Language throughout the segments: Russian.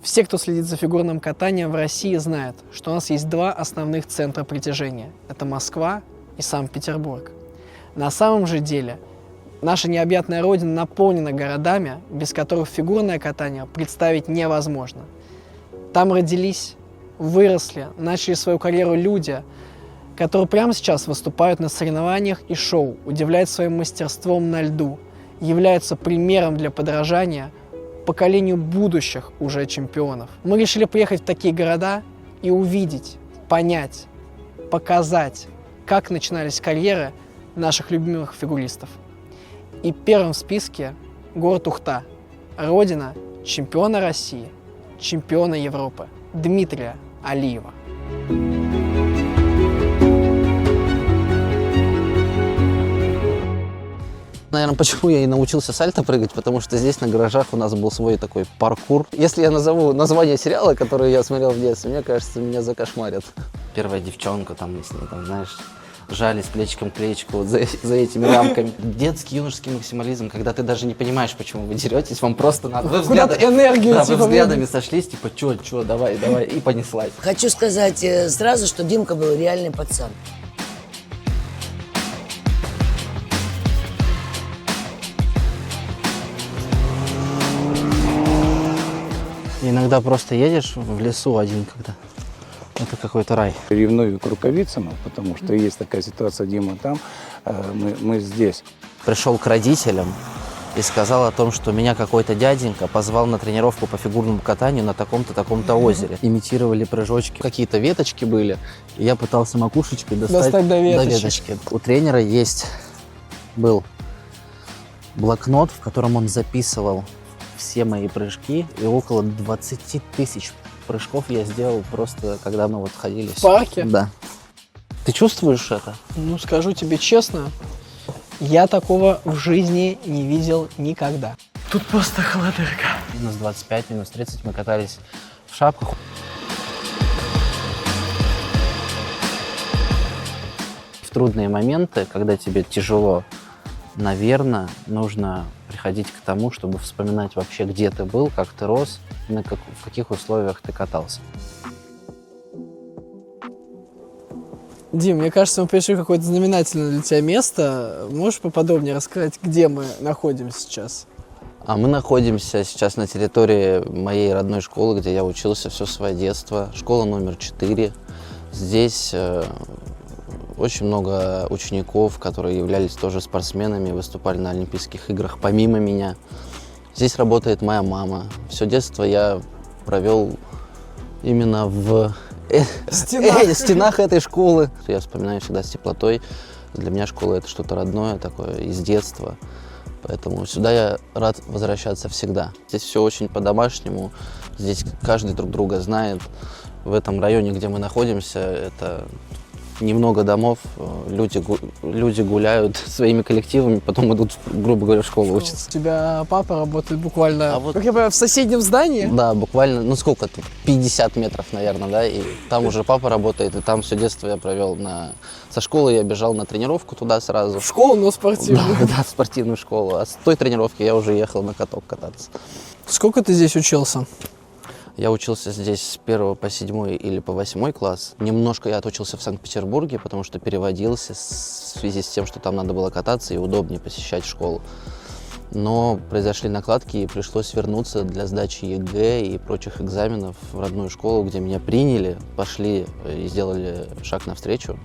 Все, кто следит за фигурным катанием в России, знают, что у нас есть два основных центра притяжения. Это Москва и Санкт-Петербург. На самом же деле, наша необъятная родина наполнена городами, без которых фигурное катание представить невозможно. Там родились, выросли, начали свою карьеру люди, которые прямо сейчас выступают на соревнованиях и шоу, удивляют своим мастерством на льду, являются примером для подражания поколению будущих уже чемпионов. Мы решили приехать в такие города и увидеть, понять, показать, как начинались карьеры наших любимых фигуристов. И первым в списке город Ухта, родина чемпиона России, чемпиона Европы Дмитрия Алиева. Наверное, почему я и научился сальто прыгать, потому что здесь на гаражах у нас был свой такой паркур. Если я назову название сериала, который я смотрел в детстве, мне кажется, меня закошмарят. Первая девчонка, там, с ней, там, знаешь, жались плечиком к плечику вот за этими рамками. Детский, юношеский максимализм, когда ты даже не понимаешь, почему вы деретесь, вам просто надо... Вы энергию, да, вы взглядами сошлись, типа, чё, давай, и понеслась. Хочу сказать сразу, что Димка был реальный пацан. Иногда просто едешь в лесу один, когда это какой-то рай. Ревную к рукавицам, потому что есть такая ситуация, Дима там, мы здесь. Пришел к родителям и сказал о том, что меня какой-то дяденька позвал на тренировку по фигурному катанию на таком-то, таком-то озере. Имитировали прыжочки, какие-то веточки были, и я пытался макушечкой достать до веточки. У тренера был блокнот, в котором он записывал все мои прыжки, и около 20 тысяч прыжков я сделал просто, когда мы вот ходили. В парке? Да. Ты чувствуешь это? Ну, скажу тебе честно, я такого в жизни не видел никогда. Тут просто холодырка. Минус 25, минус 30 мы катались в шапках. В трудные моменты, когда тебе тяжело, наверное, нужно приходить к тому, чтобы вспоминать вообще, где ты был, как ты рос, в каких условиях ты катался. Дим, мне кажется, мы пришли в какое-то знаменательное для тебя место. Можешь поподробнее рассказать, где мы находимся сейчас? А мы находимся сейчас на территории моей родной школы, где я учился все свое детство. Школа номер 4. Здесь очень много учеников, которые являлись тоже спортсменами, выступали на Олимпийских играх помимо меня. Здесь работает моя мама. Все детство я провел именно в стенах этой школы. Я вспоминаю всегда с теплотой. Для меня школа — это что-то родное такое из детства. Поэтому сюда я рад возвращаться всегда. Здесь все очень по-домашнему. Здесь каждый друг друга знает. В этом районе, где мы находимся, это немного домов, люди гуляют своими коллективами, потом идут, грубо говоря, в школу учатся. У тебя папа работает буквально, как я понимаю, в соседнем здании? Да, буквально, ну сколько тут, 50 метров, наверное, да, и там уже папа работает, и там все детство я провел со школы я бежал на тренировку туда сразу. В школу, но спортивную? Да, в спортивную школу, а с той тренировки я уже ехал на каток кататься. Сколько ты здесь учился? Я учился здесь с 1 по 7 или по 8 класс. Немножко я отучился в Санкт-Петербурге, потому что переводился в связи с тем, что там надо было кататься и удобнее посещать школу. Но произошли накладки, и пришлось вернуться для сдачи ЕГЭ и прочих экзаменов в родную школу, где меня приняли, пошли и сделали шаг навстречу.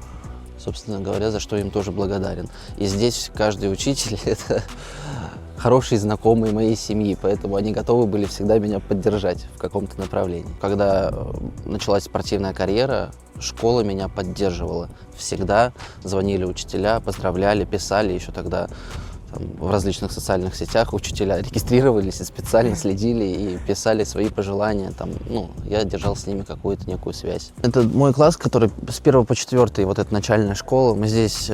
Собственно говоря, за что им тоже благодарен. И здесь каждый учитель — это хорошие знакомые моей семьи, поэтому они готовы были всегда меня поддержать в каком-то направлении. Когда началась спортивная карьера, школа меня поддерживала. Всегда звонили учителя, поздравляли, писали еще тогда. В различных социальных сетях учителя регистрировались и специально следили и писали свои пожелания. Я держал с ними какую-то некую связь. Это мой класс, который с 1 по 4, вот эта начальная школа. Мы здесь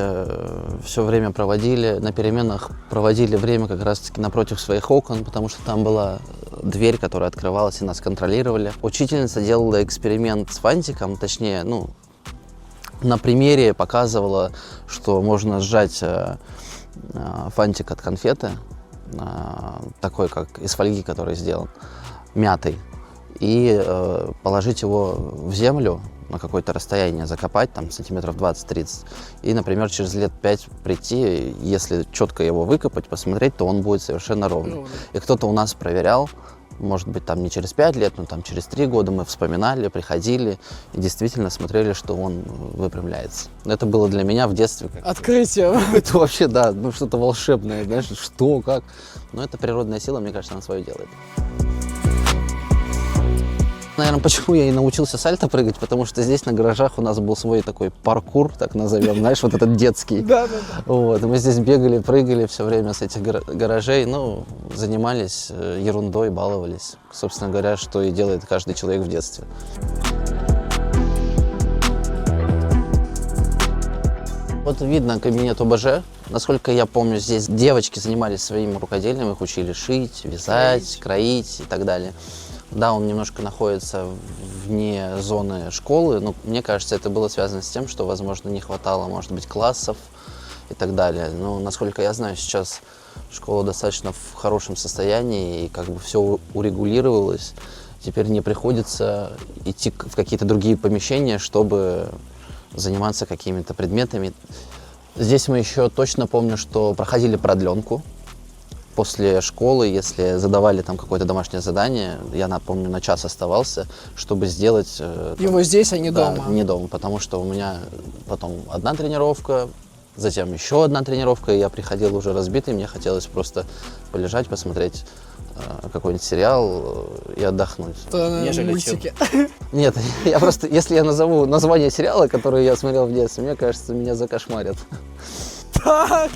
все время проводили, на переменах проводили время как раз-таки напротив своих окон, потому что там была дверь, которая открывалась, и нас контролировали. Учительница делала эксперимент с фантиком, точнее, на примере показывала, что можно сжать фантик от конфеты, такой, как из фольги, который сделан, мятый. и положить его в землю на какое-то расстояние, закопать, там, сантиметров 20-30. И, например, через лет 5 прийти, если четко его выкопать, посмотреть, то он будет совершенно ровный. И кто-то у нас проверял, может быть, там не через 5 лет, но там через 3 года мы вспоминали, приходили и действительно смотрели, что он выпрямляется. Это было для меня в детстве как Открытие. это вообще, да, ну что-то волшебное, знаешь, что, как. Но это природная сила, мне кажется, она свое делает. Наверное, почему я и научился сальто прыгать, потому что здесь на гаражах у нас был свой такой паркур, так назовем, знаешь, вот этот детский. Да. Вот, и мы здесь бегали, прыгали все время с этих гаражей, ну, занимались ерундой, баловались. Собственно говоря, что и делает каждый человек в детстве. Вот видно кабинет ОБЖ. Насколько я помню, здесь девочки занимались своим рукоделием, их учили шить, вязать, кроить и так далее. Да, он немножко находится вне зоны школы, но мне кажется, это было связано с тем, что, возможно, не хватало, может быть, классов и так далее. Но, насколько я знаю, сейчас школа достаточно в хорошем состоянии, и как бы все урегулировалось. Теперь не приходится идти в какие-то другие помещения, чтобы заниматься какими-то предметами. Здесь мы еще точно помню, что проходили продленку. После школы, если задавали там какое-то домашнее задание, я, напомню, на час оставался, чтобы сделать... Его здесь, а не да, дома. не дома, потому что у меня потом одна тренировка, затем еще одна тренировка, и я приходил уже разбитый, мне хотелось просто полежать, посмотреть какой-нибудь сериал и отдохнуть. Нежели мультики. Нет, я просто, если я назову название сериала, который я смотрел в детстве, мне кажется, меня закошмарят. Так,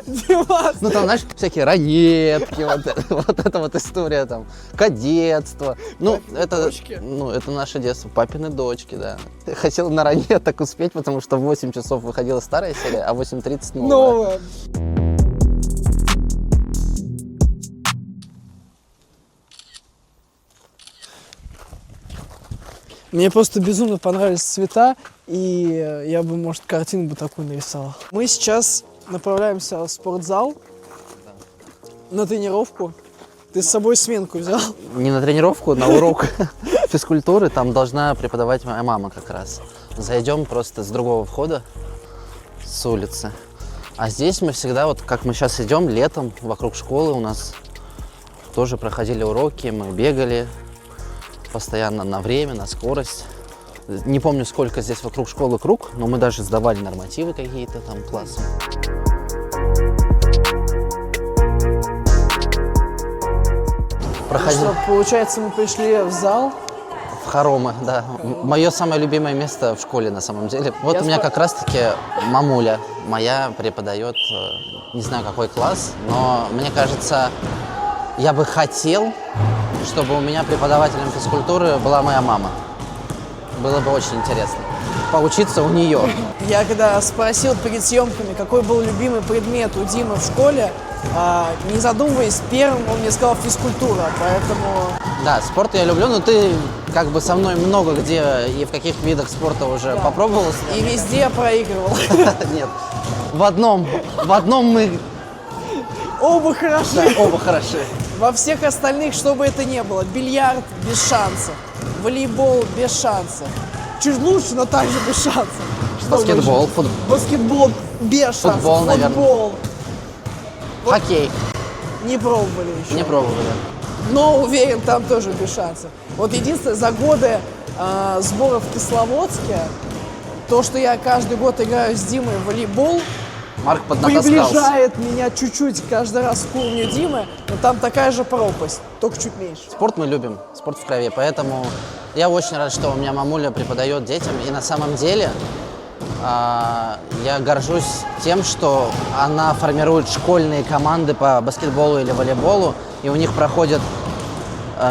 Димас. Ну там, знаешь, всякие ранетки, вот эта вот история там, кадетство. Ну, это наше детство, папины дочки, да. Я хотел на ранеток успеть, потому что в 8 часов выходила старая серия, а в 8:30 новая. Новое. Мне просто безумно понравились цвета, и я бы, может, картину бы такую нарисовал. Мы сейчас направляемся в спортзал на тренировку. Ты с собой сменку взял? Не на тренировку, на урок физкультуры, там должна преподавать моя мама как раз. Зайдем просто с другого входа, с улицы. А здесь мы всегда, вот как мы сейчас идем летом вокруг школы, у нас тоже проходили уроки, мы бегали постоянно на время, на скорость. Не помню, сколько здесь вокруг школы круг, но мы даже сдавали нормативы какие-то там классом. Проходи. Что, получается, мы пришли в зал. В хоромы, да. Мое самое любимое место в школе на самом деле. Вот у меня как раз-таки мамуля моя преподает, не знаю какой класс, но мне кажется, я бы хотел, чтобы у меня преподавателем физкультуры была моя мама. Было бы очень интересно поучиться у нее. Я когда спросил перед съемками, какой был любимый предмет у Димы в школе, не задумываясь, первым он мне сказал физкультура, поэтому... Да, спорт я люблю, но ты как бы со мной много где и в каких видах спорта уже попробовал. И везде я проигрывал. Нет, в одном мы... Оба хороши. Да, оба хороши. Во всех остальных, что бы это ни было, бильярд без шансов, волейбол без шансов, чуть лучше, но также без шансов. Что Баскетбол, больше? Баскетбол без шансов, Футбол, наверное. футбол. Хоккей. Не пробовали еще. Не пробовали. Но уверен, там тоже без шансов. Вот единственное, за годы сборов в Кисловодске, то, что я каждый год играю с Димой в волейбол, Марк поднатаскался. приближает меня чуть-чуть каждый раз к уровню Димы, но там такая же пропасть, только чуть меньше. Спорт мы любим, спорт в крови, поэтому я очень рад, что у меня мамуля преподает детям. И на самом деле я горжусь тем, что она формирует школьные команды по баскетболу или волейболу, и у них проходят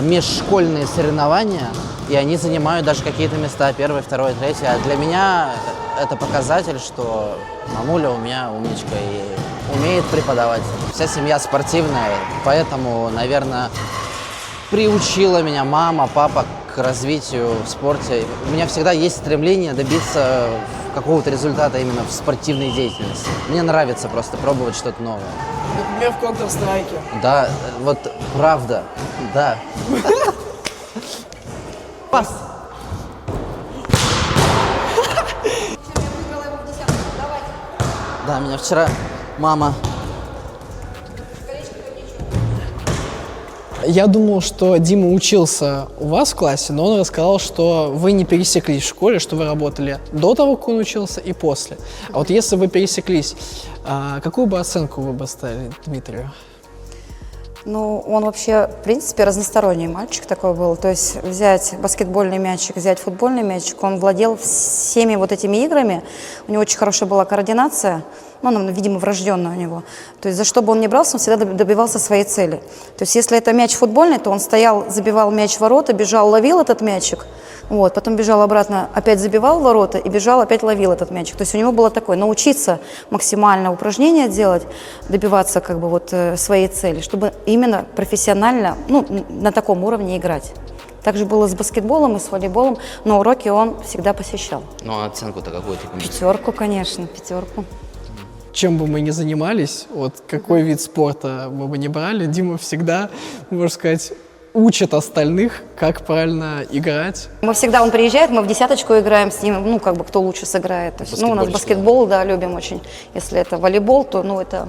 межшкольные соревнования, и они занимают даже какие-то места, первое, второе, третье. А для меня это показатель, что мамуля у меня умничка и умеет преподавать. Вся семья спортивная, поэтому, наверное, приучила меня мама, папа к развитию в спорте. У меня всегда есть стремление добиться какого-то результата именно в спортивной деятельности. Мне нравится просто пробовать что-то новое. Например, в Counter-Strike. Да, вот правда, да. Пас! Да, меня вчера мама... Я думал, что Дима учился у вас в классе, но он рассказал, что вы не пересеклись в школе, что вы работали до того, как он учился, и после. А вот если вы пересеклись, какую бы оценку вы бы ставили Дмитрию? Ну, он вообще, в принципе, разносторонний мальчик такой был. То есть взять баскетбольный мячик, взять футбольный мячик, он владел всеми вот этими играми. У него очень хорошая была координация, ну, она, видимо, врожденная у него. То есть за что бы он ни брался, он всегда добивался своей цели. То есть если это мяч футбольный, то он стоял, забивал мяч в ворота, бежал, ловил этот мячик, вот, потом бежал обратно, опять забивал в ворота и бежал, опять ловил этот мячик. То есть у него было такое, научиться максимально упражнения делать, добиваться как бы вот своей цели, чтобы именно профессионально, ну, на таком уровне играть. Также было с баскетболом и с волейболом, но уроки он всегда посещал. Ну, а оценку-то какую ты? 5, конечно, 5. Чем бы мы ни занимались, вот какой вид спорта мы бы ни брали, Дима всегда, можно сказать, учит остальных, как правильно играть. Мы всегда, он приезжает, мы в десяточку играем с ним, ну, как бы, кто лучше сыграет. То есть, ну, у нас баскетбол, да, любим очень. Если это волейбол, то, ну, это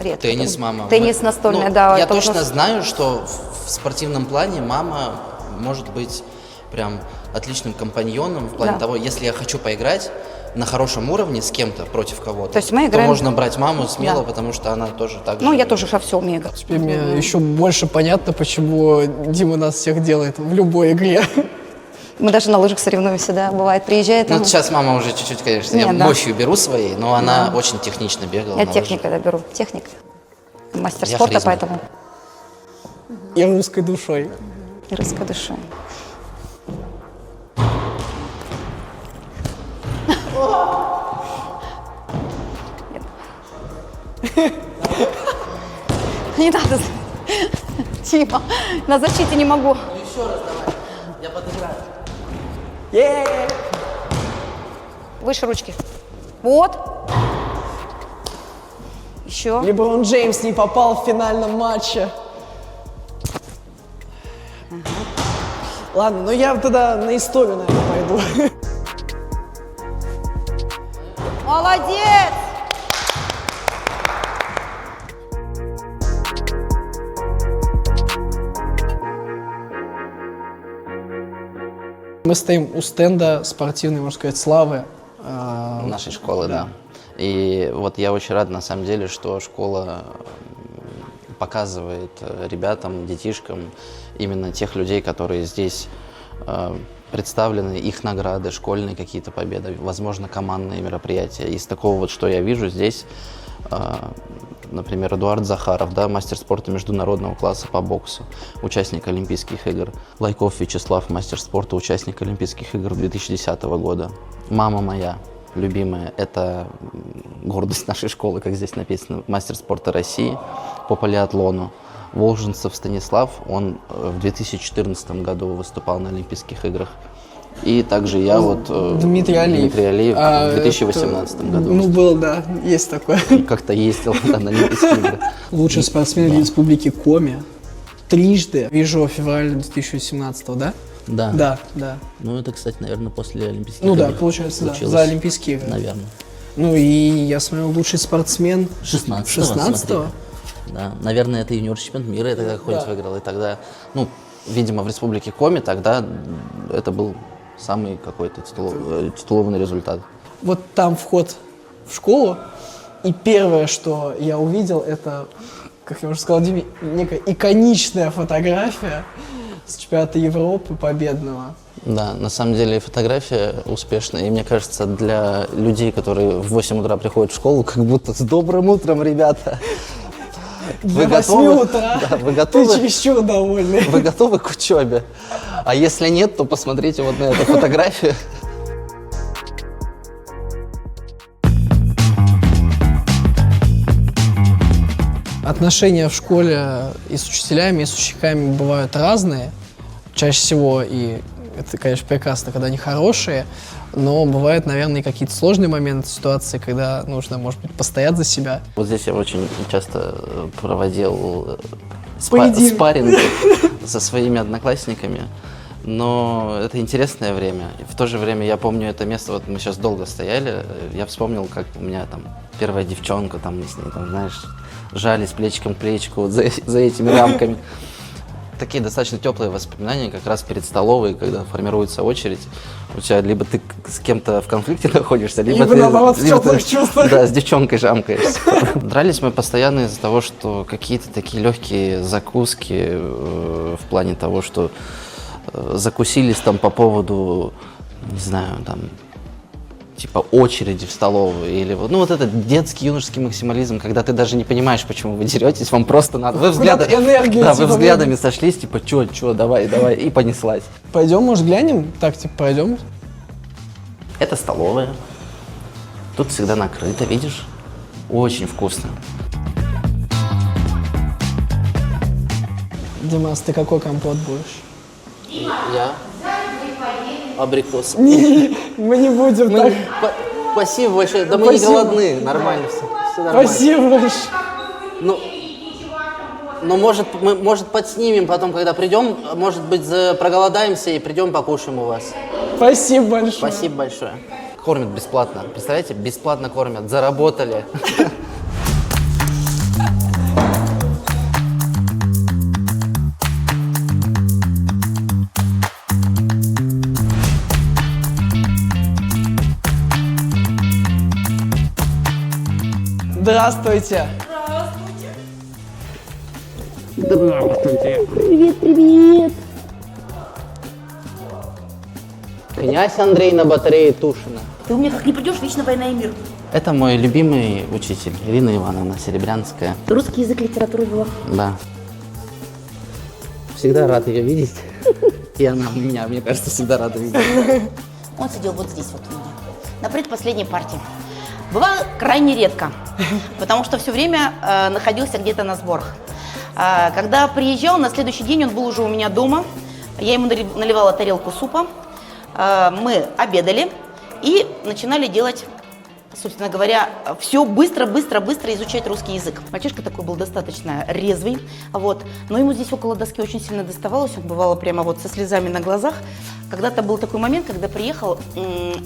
редко. Теннис, мама. Теннис настольный, ну, да. Я это точно у нас... знаю, что в спортивном плане мама может быть прям отличным компаньоном в плане того, если я хочу поиграть на хорошем уровне с кем-то против кого-то, то есть мы играем... то можно брать маму смело, потому что она тоже так же... Ну, я тоже во всем умею играть. Теперь мне еще больше понятно, почему Дима нас всех делает в любой игре. Мы даже на лыжах соревнуемся, да, бывает, приезжает. Ну, сейчас мама уже чуть-чуть, конечно, я мощью беру своей, но она очень технично бегала. Я техникой, да, беру, техника. Мастер Я спорта, харизма. поэтому... И русской душой. И русской душой. Не надо. Тима, на защите не могу. Ну еще раз давай, я подыграю. Выше ручки. Вот. Еще. Леброн Джеймс не попал в финальном матче. Ладно, ну я тогда на историю, наверное, пойду. Молодец! Мы стоим у стенда спортивной, можно сказать, славы. Нашей школы, да. И вот я очень рад, на самом деле, что школа показывает ребятам, детишкам именно тех людей, которые здесь представлены, их награды, школьные какие-то победы, возможно, командные мероприятия. Из такого вот, что я вижу здесь, например, Эдуард Захаров, да, мастер спорта международного класса по боксу, участник Олимпийских игр. Лайков Вячеслав, мастер спорта, участник Олимпийских игр 2010 года. Мама моя любимая, это гордость нашей школы, как здесь написано, мастер спорта России по полиатлону. Волженцев Станислав, он в 2014 году выступал на Олимпийских играх. И также я вот Дмитрий Алиев в 2018 году. Ну, был, да, есть такое. Как-то ездил на Олимпийские игры. Лучший спортсмен республики Коми. Трижды. Вижу февраль 2018, да? Да. Да, да. Ну, это, кстати, наверное, после Олимпийских Ну игр. да, получается, да, случилось. за Олимпийские игры. Наверное. Ну и я смотрю, лучший спортсмен 16-го. Да, наверное, это юниор-чемпионат мира, я тогда какой-нибудь выиграл. И тогда, ну, видимо, в республике Коми тогда это был самый какой-то титулованный результат. Вот там вход в школу, и первое, что я увидел, это, как я уже сказал Диме, некая иконичная фотография с чемпионата Европы победного. Да, на самом деле фотография успешная, и мне кажется, для людей, которые в 8 утра приходят в школу, как будто с добрым утром, ребята. До 8 утра Да, вы ты готовы? чересчур довольный. Вы готовы к учебе? А если нет, то посмотрите вот на эту фотографию. Отношения в школе и с учителями, и с учениками бывают разные. Чаще всего, и это, конечно, прекрасно, когда они хорошие, но бывают, наверное, и какие-то сложные моменты, ситуации, когда нужно, может быть, постоять за себя. Вот здесь я очень часто проводил Поединки. спарринги со своими одноклассниками. Но это интересное время. И в то же время я помню это место, вот мы сейчас долго стояли, я вспомнил, как у меня там первая девчонка, там мы с ней, там, знаешь, жались плечиком к плечику вот за этими рамками. Такие достаточно теплые воспоминания как раз перед столовой, когда формируется очередь. У тебя либо ты с кем-то в конфликте находишься, либо ты... наоборот, в либо теплых ты, чувствах. Да, с девчонкой жамкаешься. Дрались мы постоянно из-за того, что какие-то такие легкие закуски в плане того, что закусились там по поводу, не знаю, там, типа очереди в столовую или вот, ну вот этот детский юношеский максимализм, когда ты даже не понимаешь, почему вы деретесь, вам просто надо. Вы взглядами, энергию, да, типа, вы взглядами сошлись, типа, чё, давай, и понеслась. Пойдем, может, глянем? Так, типа, пройдем. Это столовая. Тут всегда накрыто, видишь? Очень вкусно. Димас, ты какой компот будешь? Я? Абрикос. Мы не будем так. Спасибо большое. Да мы не Спасибо. голодны, нормально все нормально. Спасибо большое. Ну, может, подснимем потом, когда придем, может быть, проголодаемся и придем покушаем у вас. Спасибо большое. Спасибо большое. Кормят бесплатно. Представляете, бесплатно кормят. Заработали. Здравствуйте. Князь Андрей на батарее Тушина. Ты у меня как не придешь, вечно война и мир. Это мой любимый учитель, Ирина Ивановна Серебрянская. Русский язык, литературу вела. Да. Всегда рад ее видеть. И она меня, мне кажется, всегда рада видеть. Он сидел вот здесь вот у меня, на предпоследней партии. Бывало крайне редко, потому что все время находился где-то на сборах. Когда приезжал, на следующий день он был уже у меня дома. Я ему наливала тарелку супа. Мы обедали и начинали делать, собственно говоря, все быстро изучать русский язык. Мальчишка такой был достаточно резвый, вот. Но ему здесь около доски очень сильно доставалось, он бывало прямо вот со слезами на глазах. Когда-то был такой момент, когда приехал,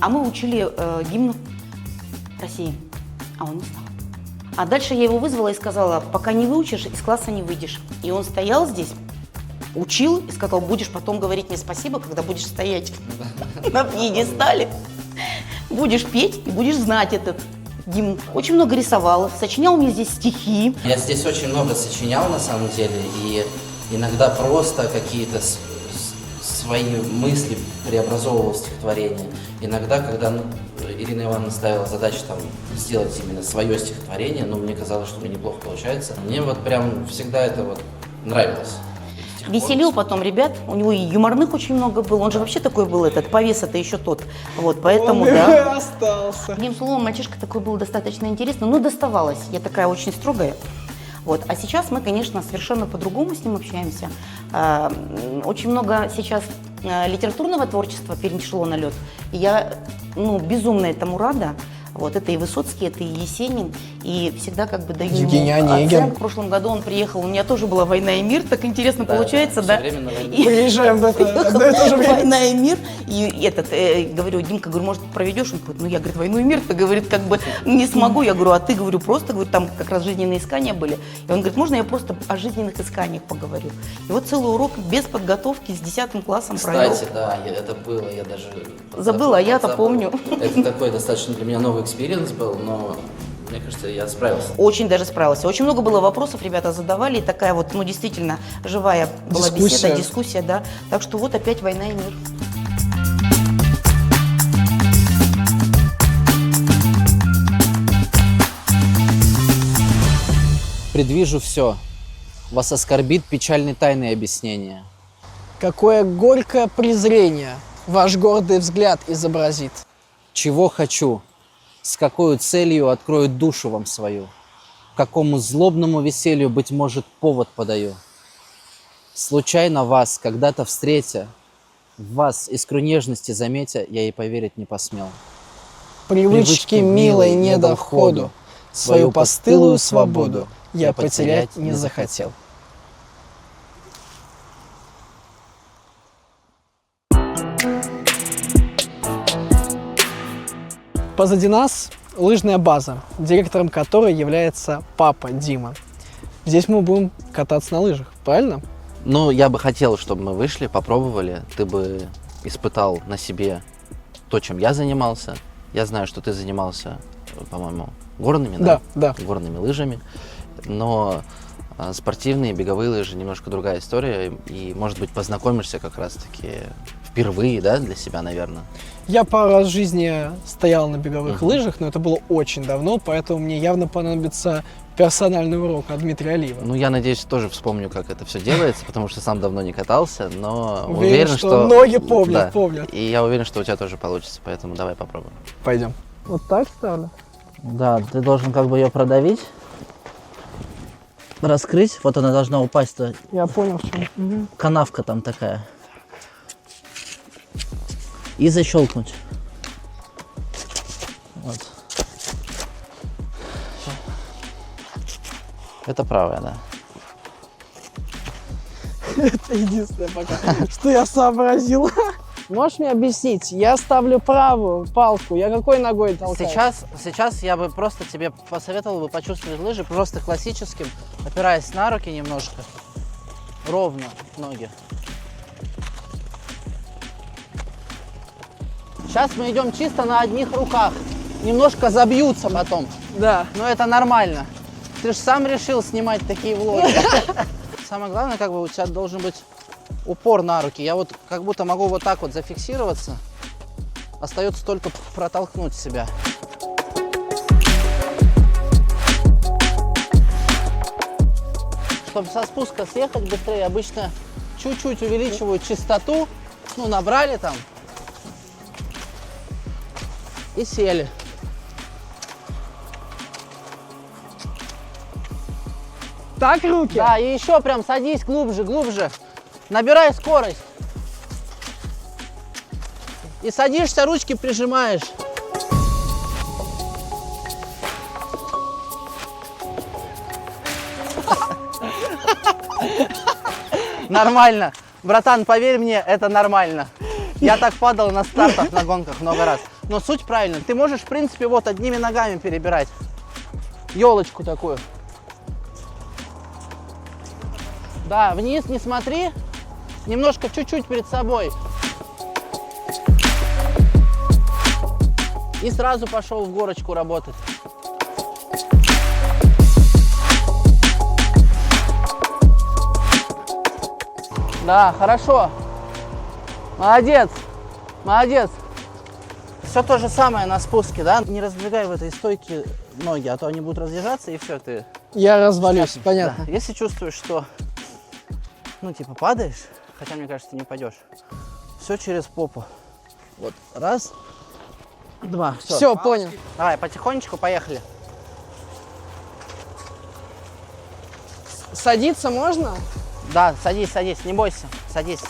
а мы учили гимн России, а он не знал. А дальше я его вызвала и сказала: пока не выучишь, из класса не выйдешь. И он стоял здесь, учил и сказал: будешь потом говорить мне спасибо, когда будешь стоять на пьедестале, будешь петь и будешь знать этот гимн. Очень много рисовал, сочинял мне здесь стихи. Я здесь очень много сочинял, на самом деле, и иногда просто какие-то свои мысли преобразовывал в стихотворение. Иногда, когда Ирина Ивановна ставила задачу там сделать именно свое стихотворение, но мне казалось, что у меня неплохо получается. Мне вот прям всегда это вот нравилось. Веселил потом ребят, у него и юморных очень много было, он же вообще такой был, этот повес-то еще тот, вот, поэтому, Он да. остался. Одним словом, мальчишка такой был достаточно интересный, но доставалось, я такая очень строгая. Вот. А сейчас мы, конечно, совершенно по-другому с ним общаемся. Очень много сейчас литературного творчества перешло на лед. И я безумно этому рада. Вот, это и Высоцкий, это и Есенин, и всегда как бы даю Евгений ему Онегин. оценку. В прошлом году он приехал, у меня тоже была «Война и мир», так интересно получается, да? Приезжаем в это же время. «Война и мир», и говорю: Димка, говорю, может, проведешь? Он говорит: ну я, говорит, «Войну и мир», ты, говорит, как бы не смогу. Я говорю: а ты, говорю, просто, говорю, там как раз жизненные искания были. И он говорит: можно я просто о жизненных исканиях поговорю? И вот целый урок без подготовки с 10 классом провел. Кстати, да, это было, я даже... Забыла, а я-то помню. Это такой достаточно для меня новый экспириенс был, но мне кажется, я справился. Очень даже справился. Очень много было вопросов, ребята задавали, и такая вот, действительно, живая была беседа, дискуссия, да. Так что вот опять «Война и мир». Предвижу все. Вас оскорбит печальной тайной объяснения. Какое горькое презрение ваш гордый взгляд изобразит. Чего хочу, с какой целью открою душу вам свою, какому злобному веселью, быть может, повод подаю. Случайно вас, когда-то встретя, в вас искру нежности заметя, я и поверить не посмел. Привычки милой не до входу, свою постылую свободу я потерять не захотел. Позади нас лыжная база, директором которой является папа Дима. Здесь мы будем кататься на лыжах, правильно? Ну, я бы хотел, чтобы мы вышли, попробовали. Ты бы испытал на себе то, чем я занимался. Я знаю, что ты занимался, по-моему, горными, да? Да. Горными лыжами. Но спортивные, беговые лыжи немножко другая история. И, может быть, познакомишься как раз-таки впервые, да, для себя, наверное. Я пару раз в жизни стоял на беговых лыжах, но это было очень давно, поэтому мне явно понадобится персональный урок от Дмитрия Алиева. Ну, я надеюсь, тоже вспомню, как это все делается, потому что сам давно не катался, но Уверен, что ноги помнят. И я уверен, что у тебя тоже получится, поэтому давай попробуем. Пойдем. Вот так ставлю? Да, ты должен как бы ее продавить, раскрыть, вот она должна упасть, Я понял, в чем. канавка там такая. И защелкнуть. Вот. Это правая, да. Это единственное пока, что я сообразил. Можешь мне объяснить? Я ставлю правую палку, я какой ногой толкаю? Сейчас я бы просто тебе посоветовал бы почувствовать лыжи просто классическим, опираясь на руки немножко, ровно ноги. Сейчас мы идем чисто на одних руках. Немножко забьются потом. Да. Но это нормально. Ты же сам решил снимать такие влоги. Самое главное, как бы у тебя должен быть упор на руки. Я вот как будто могу вот так вот зафиксироваться. Остается только протолкнуть себя. Чтобы со спуска съехать быстрее, обычно чуть-чуть увеличивают частоту. Ну, набрали там. И сели. Так руки? Да, и еще прям садись глубже, глубже. Набирай скорость. И садишься, ручки прижимаешь. Нормально. Братан, поверь мне, это нормально. Я так падал на стартах, на гонках много раз. Но суть правильная. Ты можешь, в принципе, вот одними ногами перебирать. Елочку такую. Да, вниз не смотри. Немножко, чуть-чуть перед собой. И сразу пошел в горочку работать. Да, хорошо. Молодец. Молодец. Все то же самое на спуске, да? Не раздвигай в этой стойке ноги, а то они будут разъезжаться, и все, ты... Я развалюсь, понятно. Да. Если чувствуешь, что, ну, типа, падаешь, хотя, мне кажется, ты не упадешь, все через попу. Вот, раз, два, все. Все, понял. Давай, потихонечку, поехали. Садиться можно? Да, садись, садись, не бойся, садись.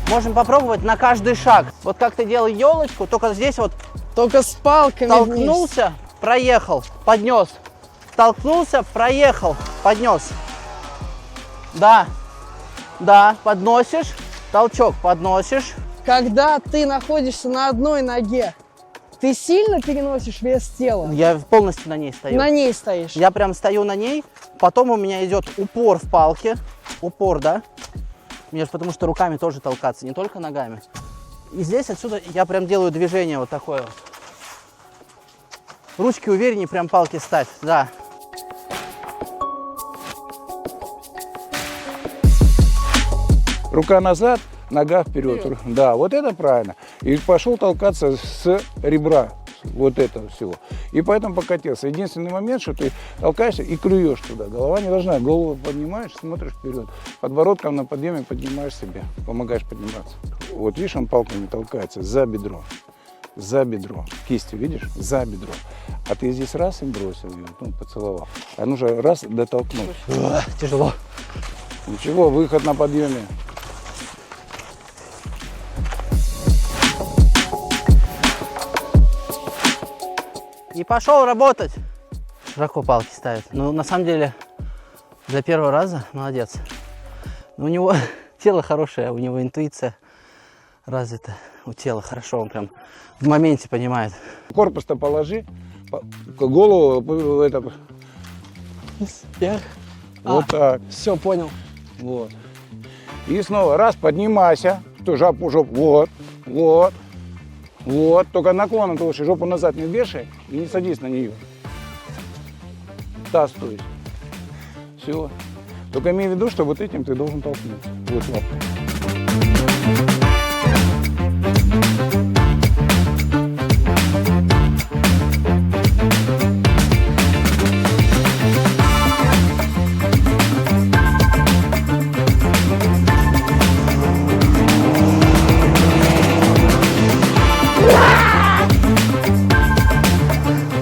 Можем попробовать на каждый шаг. Вот как ты делал елочку, только здесь вот Только с палками вниз. толкнулся, проехал, поднес. Толкнулся, проехал, поднес. Да, да, подносишь, толчок подносишь. Когда ты находишься на одной ноге, ты сильно переносишь вес тела? Я полностью на ней стою. На ней стоишь? Я прям стою на ней, потом у меня идет упор в палке. Упор, да? Мне же потому что руками тоже толкаться, не только ногами. И здесь отсюда я прям делаю движение вот такое вот. Ручки увереннее, прям палки ставь, да. Рука назад, нога вперед. Да, вот это правильно. И пошел толкаться с ребра вот этого всего. И поэтому покатился. Единственный момент, что ты толкаешься и клюешь туда. Голова не должна. Голову поднимаешь, смотришь вперед. Подбородком на подъеме поднимаешь себе. Помогаешь подниматься. Вот видишь, он палками толкается за бедро. За бедро. Кистью, видишь? За бедро. А ты здесь раз и бросил ее, ну, поцеловал. А нужно раз дотолкнуть. Тяжело. Ничего, выход на подъеме. И пошел работать. Широко палки ставят. Ну, на самом деле, Для первого раза молодец. Но у него тело хорошее, у него интуиция развита. У тела хорошо, он прям в моменте понимает. Корпус-то положи, голову это, Вверх. вот так. Все, понял. Вот. И снова раз, поднимайся, то жопу, вот, вот, вот. Только наклоном ты лучше жопу назад не вешай и не садись на нее. Таз, то есть. Все. Только имей в виду, что вот этим ты должен толкнуть. Вот лапкой.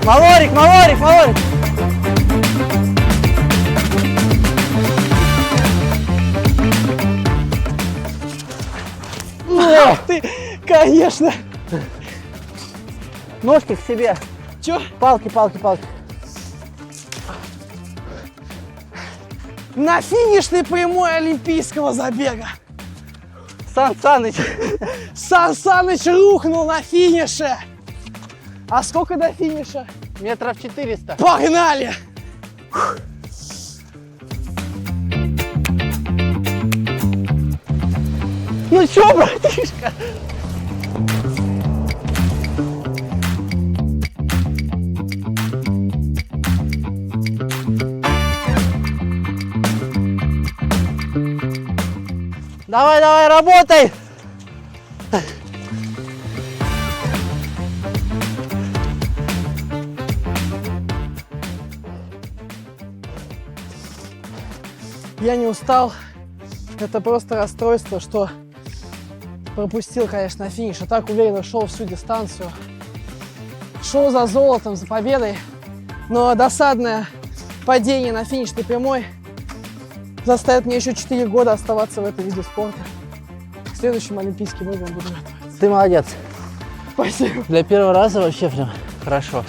Малорик, Малорик, Малорик! Эх ты, конечно. Ножки к себе. Чё? Палки, палки, палки. На финишной прямой олимпийского забега. Сан Саныч. Сан Саныч рухнул на финише. А сколько до финиша? Метров 400. Погнали! Ну чё, братишка? Давай, давай, работай! Я не устал. Это просто расстройство, что пропустил, конечно, финиш. А так уверенно шел всю дистанцию. Шел за золотом, за победой. Но досадное падение на финишной прямой заставит меня еще 4 года оставаться в этом виде спорта. К следующим Олимпийским играм буду готовиться. Ты молодец. Спасибо. Для первого раза вообще прям хорошо.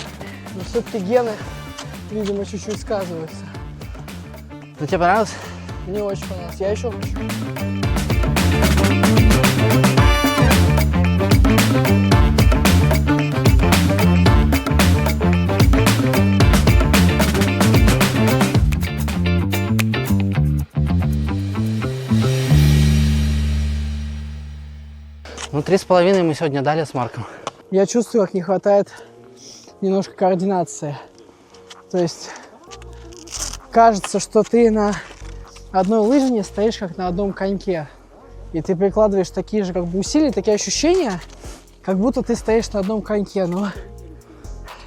Но все-таки гены, видимо, чуть-чуть сказываются. Ну тебе понравилось? Мне очень понравилось. Я еще хочу. Ну 3,5 мы сегодня дали с Марком. Я чувствую, как не хватает немножко координации. То есть кажется, что ты на одной лыжне стоишь как на одном коньке. И ты прикладываешь такие же как бы усилия, такие ощущения, как будто ты стоишь на одном коньке, но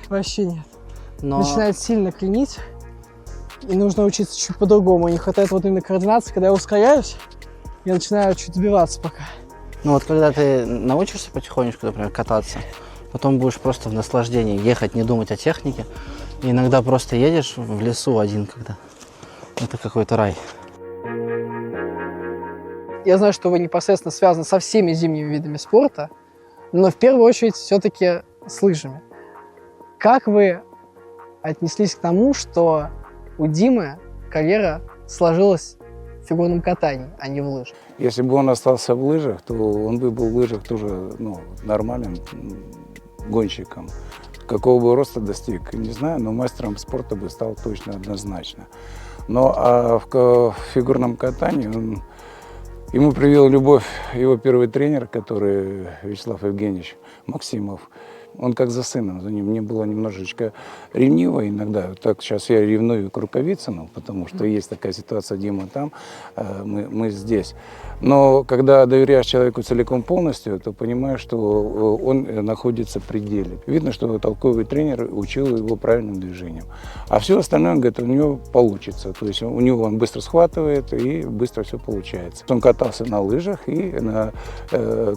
вообще нет. Но... Начинает сильно клинить, и нужно учиться чуть по-другому. Не хватает вот именно координации, когда я ускоряюсь, я начинаю чуть сбиваться пока. Ну вот когда ты научишься потихонечку, например, кататься, потом будешь просто в наслаждении ехать, не думать о технике. И иногда просто едешь в лесу один, когда это какой-то рай. Я знаю, что вы непосредственно связаны со всеми зимними видами спорта, но в первую очередь все-таки с лыжами. Как вы отнеслись к тому, что у Димы карьера сложилась в фигурном катании, а не в лыжах? Если бы он остался в лыжах, то он бы был в лыжах тоже нормальным гонщиком. Какого бы роста достиг, не знаю, но мастером спорта бы стал точно, однозначно. Но в фигурном катании ему привел любовь его первый тренер, который Вячеслав Евгеньевич Максимов. Он как за сыном, за ним. Мне было немножечко ревниво иногда. Так сейчас я ревную к Рукавицыну, потому что есть такая ситуация, Дима там, мы здесь. Но когда доверяешь человеку целиком полностью, то понимаешь, что он находится в пределе. Видно, что толковый тренер учил его правильным движением. А все остальное, говорит, у него получится. То есть у него он быстро схватывает и быстро все получается. Он катался на лыжах и на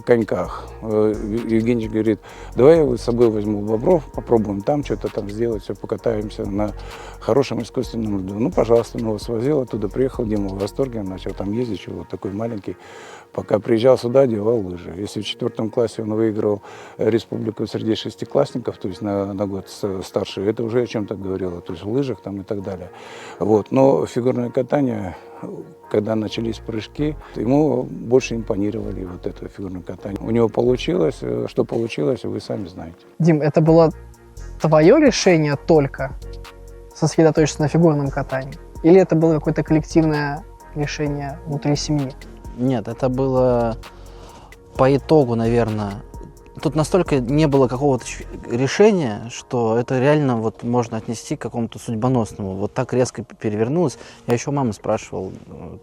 коньках. Евгений говорит, давай я собой возьму в Бобров, попробуем там что-то там сделать, все покатаемся на хорошем искусственном льду. Ну, пожалуйста, ну, свозил оттуда, приехал, Дима в восторге, начал там ездить, еще вот такой маленький. Пока приезжал сюда, одевал лыжи. Если в 4 классе он выиграл республику среди шестиклассников, то есть на год старше, это уже о чем-то говорило, то есть в лыжах там и так далее. Вот. Но фигурное катание, когда начались прыжки, ему больше импонировали вот это фигурное катание. У него получилось, что получилось, вы сами знаете. Дим, это было твое решение только сосредоточиться на фигурном катании? Или это было какое-то коллективное решение внутри семьи? Нет, это было по итогу, наверное. Тут настолько не было какого-то решения, что это реально вот можно отнести к какому-то судьбоносному. Вот так резко перевернулось. Я еще маму спрашивал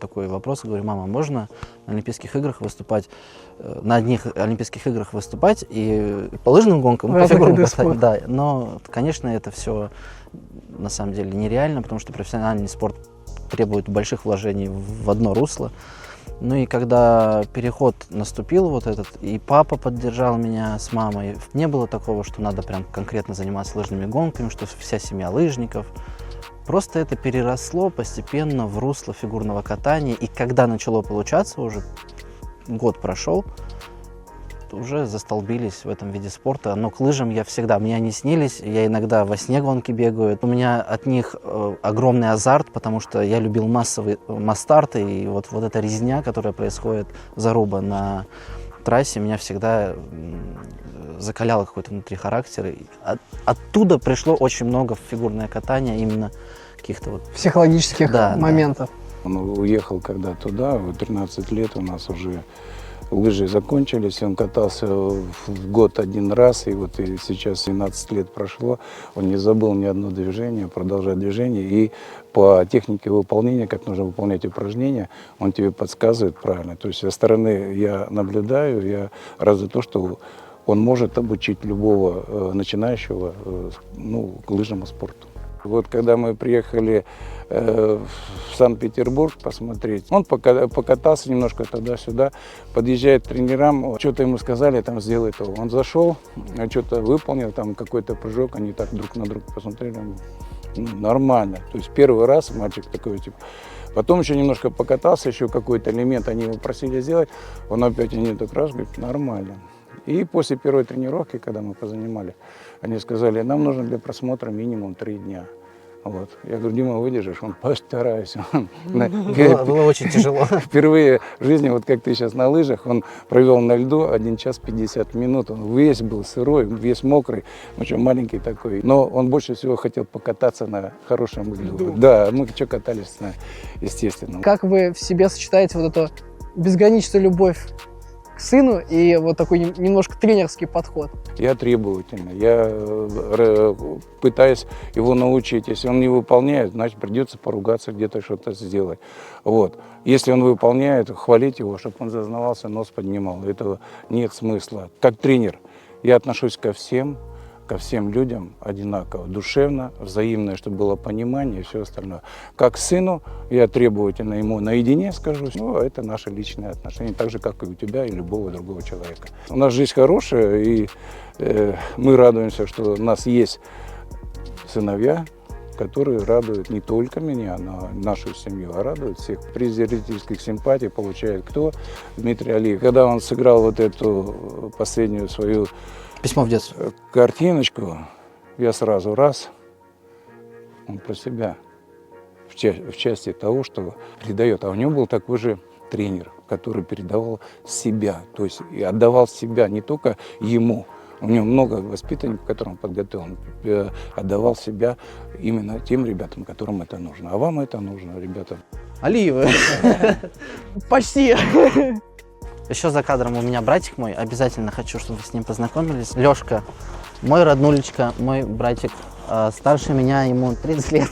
такой вопрос. Говорю, мама, можно на Олимпийских играх выступать, на одних Олимпийских играх выступать и по лыжным гонкам, по фигурному катанию? Да, но, конечно, это все на самом деле нереально, потому что профессиональный спорт требует больших вложений в одно русло. Ну и когда переход наступил вот этот, и папа поддержал меня с мамой, не было такого, что надо прям конкретно заниматься лыжными гонками, что вся семья лыжников. Просто это переросло постепенно в русло фигурного катания, и когда начало получаться, уже год прошел, уже застолбились в этом виде спорта. Но к лыжам я всегда, мне они снились, я иногда во сне гонки бегаю. У меня от них огромный азарт, потому что я любил массовые масс-старты, и вот эта резня, которая происходит, заруба на трассе, меня всегда закаляло какой-то внутри характер. И оттуда пришло очень много в фигурное катание, именно каких-то вот... Психологических моментов. Да. Он уехал когда туда, в 13 лет у нас уже лыжи закончились, он катался в год 1 раз, и вот и сейчас 12 лет прошло, он не забыл ни одно движение, продолжает движение, и по технике выполнения, как нужно выполнять упражнения, он тебе подсказывает правильно. То есть со стороны я наблюдаю, я рад за то, что он может обучить любого начинающего к лыжному спорту. Вот когда мы приехали в Санкт-Петербург посмотреть, он покатался немножко туда-сюда, подъезжает к тренерам, что-то ему сказали, там сделай то. Он зашел, что-то выполнил, там какой-то прыжок, они так друг на друга посмотрели, нормально. То есть первый раз мальчик такой типа. Потом еще немножко покатался, еще какой-то элемент они его просили сделать, он опять они так раз, говорит, нормально. И после первой тренировки, когда мы позанимали, они сказали, нам нужно для просмотра минимум 3 дня. Вот. Я говорю, Дима, выдержишь? Он, постараюсь. Было очень тяжело. Впервые в жизни, вот как ты сейчас на лыжах, он провел на льду 1 час 50 минут. Он весь был сырой, весь мокрый, маленький такой. Но он больше всего хотел покататься на хорошем льду. Да, мы что катались, естественно. Как вы в себе сочетаете вот эту безграничную любовь к сыну и вот такой немножко тренерский подход? Я требовательный, я пытаюсь его научить. Если он не выполняет, значит придется поругаться, где-то что-то сделать. Вот. Если он выполняет, хвалить его, чтобы он зазнавался, нос поднимал. Этого нет смысла. Как тренер я отношусь ко всем людям одинаково, душевно, взаимное, чтобы было понимание и все остальное. Как сыну, я требовательно ему наедине скажу, это наши личные отношения, так же, как и у тебя и любого другого человека. У нас жизнь хорошая, и мы радуемся, что у нас есть сыновья, которые радуют не только меня, но нашу семью, а радуют всех. Приз зрительских симпатий получает кто? Дмитрий Алиев. Когда он сыграл вот эту последнюю свою письмо в детстве. Картиночку, я сразу он про себя, в части того, что передает. А у него был такой же тренер, который передавал себя, то есть и отдавал себя не только ему. У него много воспитанников, которых он подготовил, он отдавал себя именно тем ребятам, которым это нужно. А вам это нужно, ребята. Алиевы. Почти. Еще за кадром у меня братик мой, обязательно хочу, чтобы вы с ним познакомились. Лешка, мой роднулечка, мой братик, старше меня, ему 30 лет,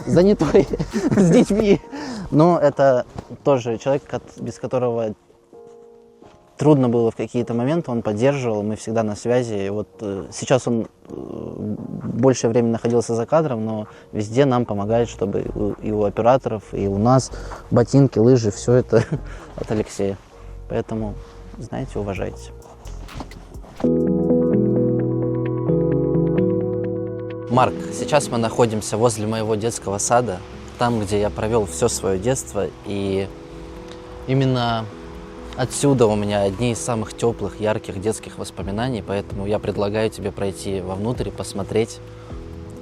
занятой с детьми. Но это тоже человек, без которого трудно было в какие-то моменты, он поддерживал, мы всегда на связи. И вот сейчас он большее время находился за кадром, но везде нам помогает, чтобы и у операторов, и у нас ботинки, лыжи, все это от Алексея. Поэтому, знаете, уважайте. Марк, сейчас мы находимся возле моего детского сада, там, где я провел все свое детство, и именно отсюда у меня одни из самых теплых, ярких детских воспоминаний, поэтому я предлагаю тебе пройти вовнутрь и посмотреть,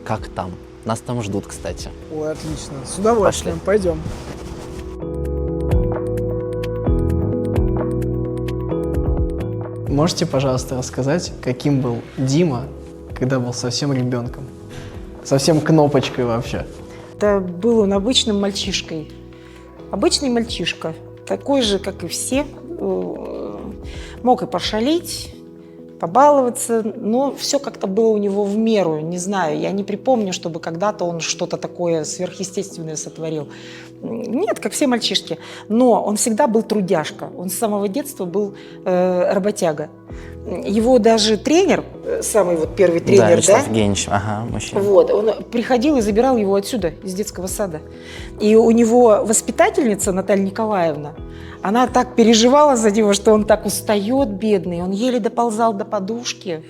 как там. Нас там ждут, кстати. Ой, отлично. С удовольствием. Пойдем. Можете, пожалуйста, рассказать, каким был Дима, когда был совсем ребенком? Совсем кнопочкой вообще. Это был он обычным мальчишкой. Обычный мальчишка, такой же, как и все. Мог и пошалить, побаловаться, но все как-то было у него в меру. Не знаю, я не припомню, чтобы когда-то он что-то такое сверхъестественное сотворил. Нет, как все мальчишки. Но он всегда был трудяжка. Он с самого детства был работяга. Его даже тренер, самый вот первый тренер, Вячеслав Евгеньевич, ага, мужчина. вот, он приходил и забирал его отсюда, из детского сада. И у него воспитательница Наталья Николаевна, она так переживала за него, что он так устает, бедный, он еле доползал до подушки.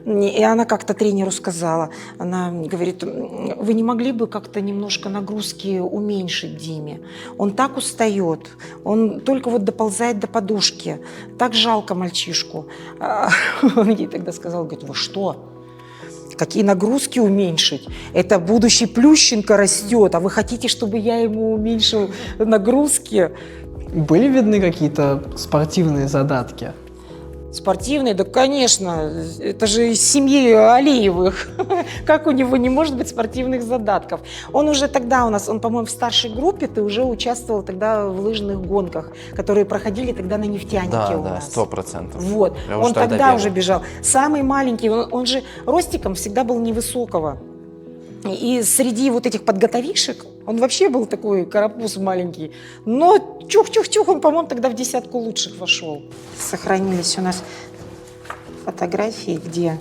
И она как-то тренеру сказала, она говорит, вы не могли бы как-то немножко нагрузки уменьшить Диме? Он так устает, он только вот доползает до подушки, так жалко мальчишку. Он ей тогда сказал, говорит, вы что? Какие нагрузки уменьшить? Это будущий Плющенко растет, а вы хотите, чтобы я ему уменьшил нагрузки? Были видны какие-то спортивные задатки? Спортивный, да, конечно, это же из семьи Алиевых. Как у него не может быть спортивных задатков? Он уже тогда у нас, он, по-моему, в старшей группе, ты уже участвовал тогда в лыжных гонках, которые проходили тогда на нефтянике у Да, нас. 100%. Вот, Я он уж тогда тогда бегал. уже бежал. Самый маленький, он же ростиком всегда был невысокого. И среди вот этих подготовишек он вообще был такой карапуз маленький. Но чух-чух-чух, он, по-моему, тогда в десятку лучших вошел. Сохранились у нас фотографии, где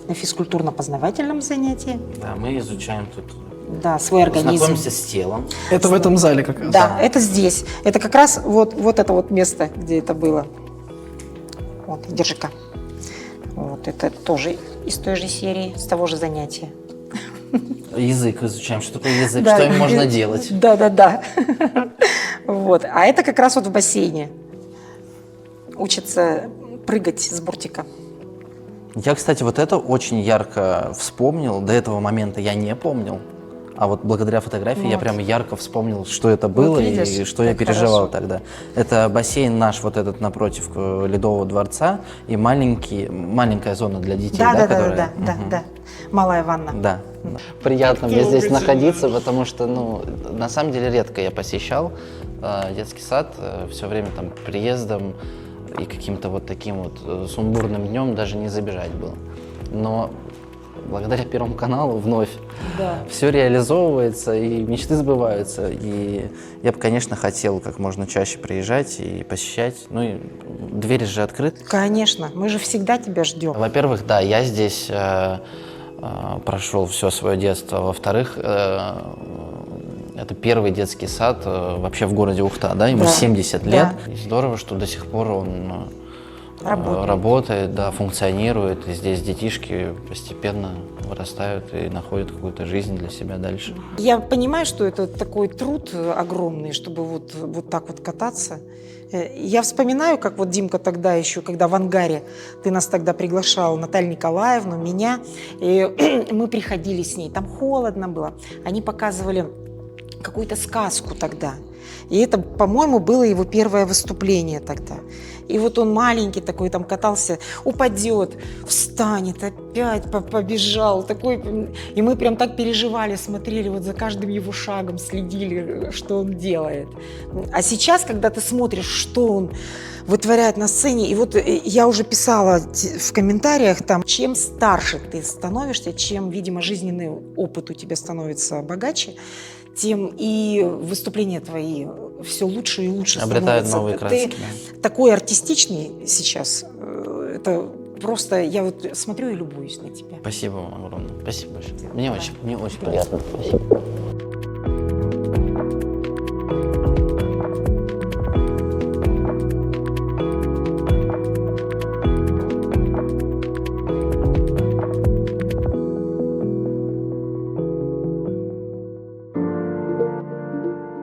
на физкультурно-познавательном занятии. Да, мы изучаем тут, Да, свой организм. знакомимся с телом. Это в этом зале как раз. Да, это здесь. Это как раз вот это вот место, где это было. Вот, держи-ка. Вот, это тоже из той же серии, с того же занятия. Язык изучаем, что такое язык, что им можно делать. Да. Вот. А это как раз вот в бассейне. Учится прыгать с бортика. Я, кстати, вот это очень ярко вспомнил. До этого момента я не помнил. А вот благодаря фотографии я Вот. прям ярко вспомнил, что это было видишь, и что я как переживал хорошо. тогда. Это бассейн наш, вот этот напротив Ледового дворца, и маленькая зона для детей, которая... Мгм. Да. Малая ванна. Да. Приятно мне здесь находиться, потому что, на самом деле редко я посещал детский сад, все время там приездом и каким-то вот таким вот сумбурным днем даже не забежать было. Но благодаря Первому каналу вновь все реализовывается и мечты сбываются. И я бы, конечно, хотел как можно чаще приезжать и посещать. Ну и двери же открыты. Конечно, мы же всегда тебя ждем. Во-первых, да, я здесь прошел все свое детство. Во-вторых, это первый детский сад вообще в городе Ухта, да, ему Да. 70 лет. Да. И здорово, что до сих пор он Работает. да, функционирует. И здесь детишки постепенно вырастают и находят какую-то жизнь для себя дальше. Я понимаю, что это такой труд огромный, чтобы вот так вот кататься. Я вспоминаю, как вот Димка тогда еще, когда в ангаре, ты нас тогда приглашал, Наталью Николаевну, меня, и мы приходили с ней, там холодно было, они показывали какую-то сказку тогда. И это, по-моему, было его первое выступление тогда. И вот он маленький такой, там катался, упадет, встанет, опять побежал. Такой. И мы прям так переживали, смотрели вот за каждым его шагом, следили, что он делает. А сейчас, когда ты смотришь, что он вытворяет на сцене, и вот я уже писала в комментариях, там, чем старше ты становишься, чем, видимо, жизненный опыт у тебя становится богаче, тем и выступления твои все лучше и лучше Обретают становятся. новые краски. Ты такой артистичный сейчас. Это просто, я вот смотрю и любуюсь на тебя. Спасибо вам огромное. Спасибо большое. Мне очень приятно. Спасибо.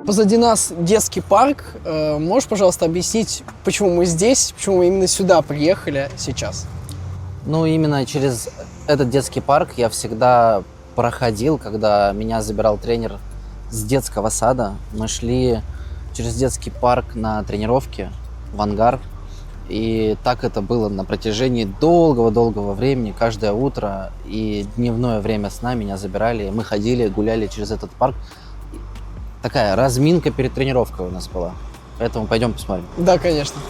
Позади нас детский парк. Можешь, пожалуйста, объяснить, почему мы здесь, почему мы именно сюда приехали сейчас? Ну, именно через этот детский парк я всегда проходил, когда меня забирал тренер с детского сада. Мы шли через детский парк на тренировки в ангар. И так это было на протяжении долгого-долгого времени, каждое утро. И дневное время сна меня забирали. Мы ходили, гуляли через этот парк. Такая разминка перед тренировкой у нас была. Поэтому пойдем посмотрим. Да, конечно.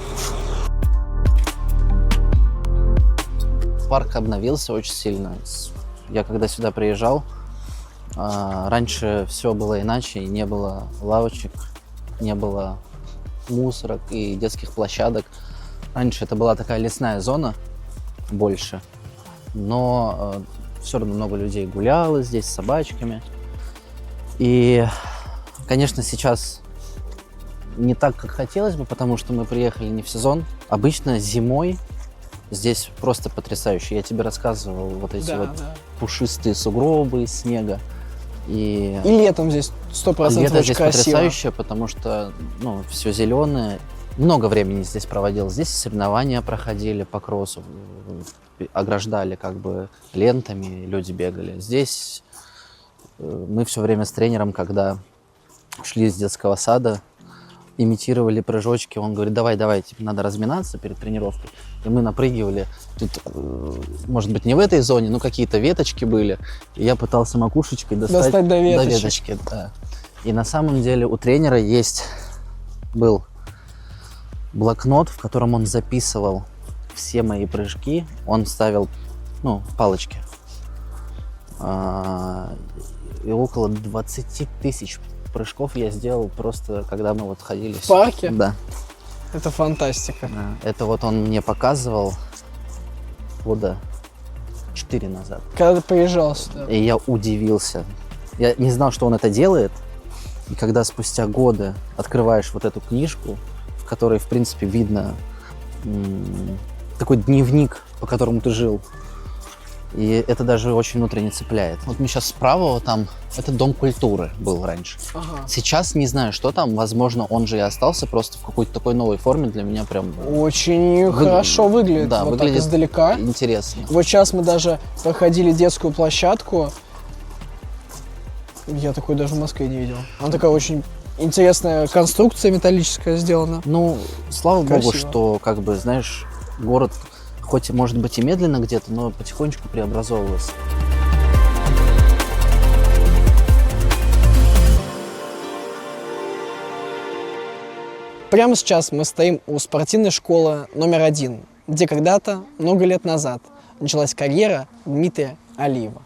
Парк обновился очень сильно. Я когда сюда приезжал, раньше все было иначе. Не было лавочек, не было мусорок и детских площадок. Раньше это была такая лесная зона больше, но все равно много людей гуляло здесь с собачками. И, конечно, сейчас не так, как хотелось бы, потому что мы приехали не в сезон. Обычно зимой здесь просто потрясающе. Я тебе рассказывал вот эти пушистые сугробы из снега. И летом здесь 100% лето очень здесь красиво. потрясающее, потому что все зеленое. Много времени здесь проводил. Здесь соревнования проходили по кроссу, ограждали как бы лентами, люди бегали. Здесь мы все время с тренером, когда шли из детского сада, имитировали прыжочки. Он говорит, давай, типа, надо разминаться перед тренировкой. И мы напрыгивали. Тут, может быть, не в этой зоне, но какие-то веточки были. И я пытался макушечкой достать до веточек. веточки. Да. И на самом деле у тренера был блокнот, в котором он записывал все мои прыжки. Он ставил, палочки. И около 20 тысяч прыжков я сделал просто, когда мы ходили. В парке? Да. Это фантастика. Да. Это он мне показывал года 4 назад. Когда ты приезжал сюда? И я удивился. Я не знал, что он это делает. И когда спустя годы открываешь вот эту книжку, в которой, в принципе, видно такой дневник, по которому ты жил. И это даже очень внутренне цепляет. Вот мы сейчас справа, там, это Дом культуры был раньше. Ага. Сейчас не знаю, что там. Возможно, он же и остался просто в какой-то такой новой форме. Для меня прям Очень хорошо выглядит. Да, вот выглядит так издалека. интересно. Вот сейчас мы даже проходили детскую площадку. Я такой даже в Москве не видел. Она такая очень интересная конструкция металлическая сделана. Ну, слава Красиво. богу, что, как бы, знаешь, город, хоть, может быть, и медленно где-то, но потихонечку преобразовывался. Прямо сейчас мы стоим у спортивной школы номер 1, где когда-то, много лет назад, началась карьера Дмитрия Алиева.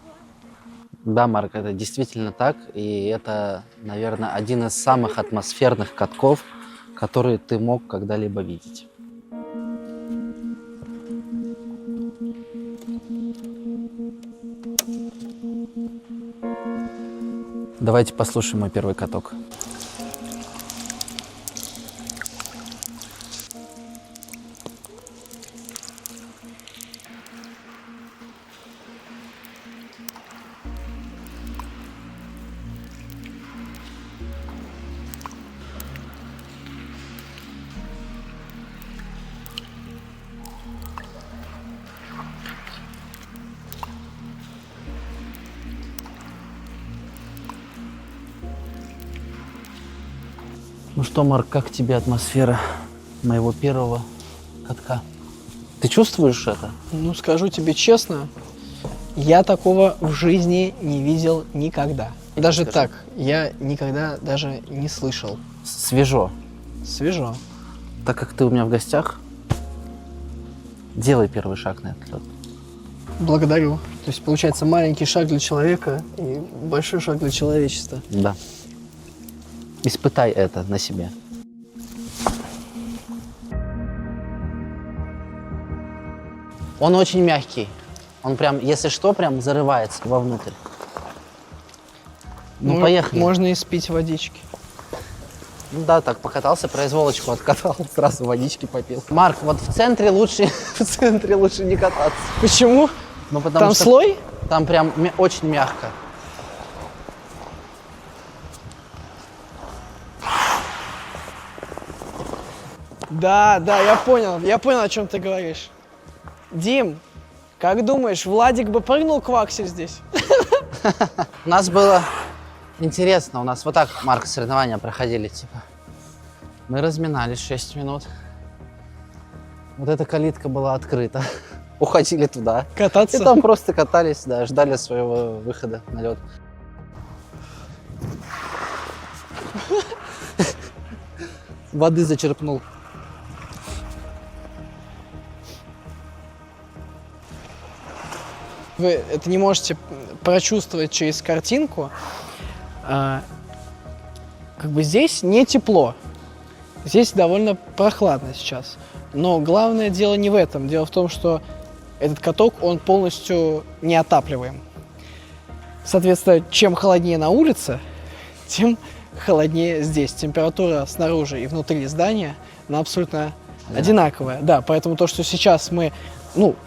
Да, Марк, это действительно так, и это, наверное, один из самых атмосферных катков, которые ты мог когда-либо видеть. Давайте послушаем мой первый каток. Ну что, Марк, как тебе атмосфера моего первого катка? Ты чувствуешь это? Ну, скажу тебе честно, я такого в жизни не видел никогда. Даже скажи. так, я никогда даже не слышал. Свежо. Свежо. Так как ты у меня в гостях, делай первый шаг на этот лед. Благодарю. То есть, получается, маленький шаг для человека и большой шаг для человечества. Да. Испытай это на себе. Он очень мягкий. Он прям, если что, прям зарывается вовнутрь. Ну, поехали. Можно и спить водички. Ну да, так покатался, произволочку откатал, сразу водички попил. Марк, вот в центре лучше не кататься. Почему? Ну, потому Там что слой? там прям очень мягко. Да, я понял, о чем ты говоришь. Дим, как думаешь, Владик бы прыгнул к Ваксе здесь? У нас было интересно, у нас вот так, Марк, соревнования проходили, типа. Мы разминались 6 минут. Вот эта калитка была открыта. Уходили туда. Кататься? И там просто катались, да, ждали своего выхода на лед. Воды зачерпнул. Вы это не можете прочувствовать через картинку. Как бы здесь не тепло. Здесь довольно прохладно сейчас. Но главное дело не в этом. Дело в том, что этот каток, он полностью неотапливаем. Соответственно, чем холоднее на улице, тем холоднее здесь. Температура снаружи и внутри здания, она абсолютно одинаковая. Да, поэтому то, что сейчас мы,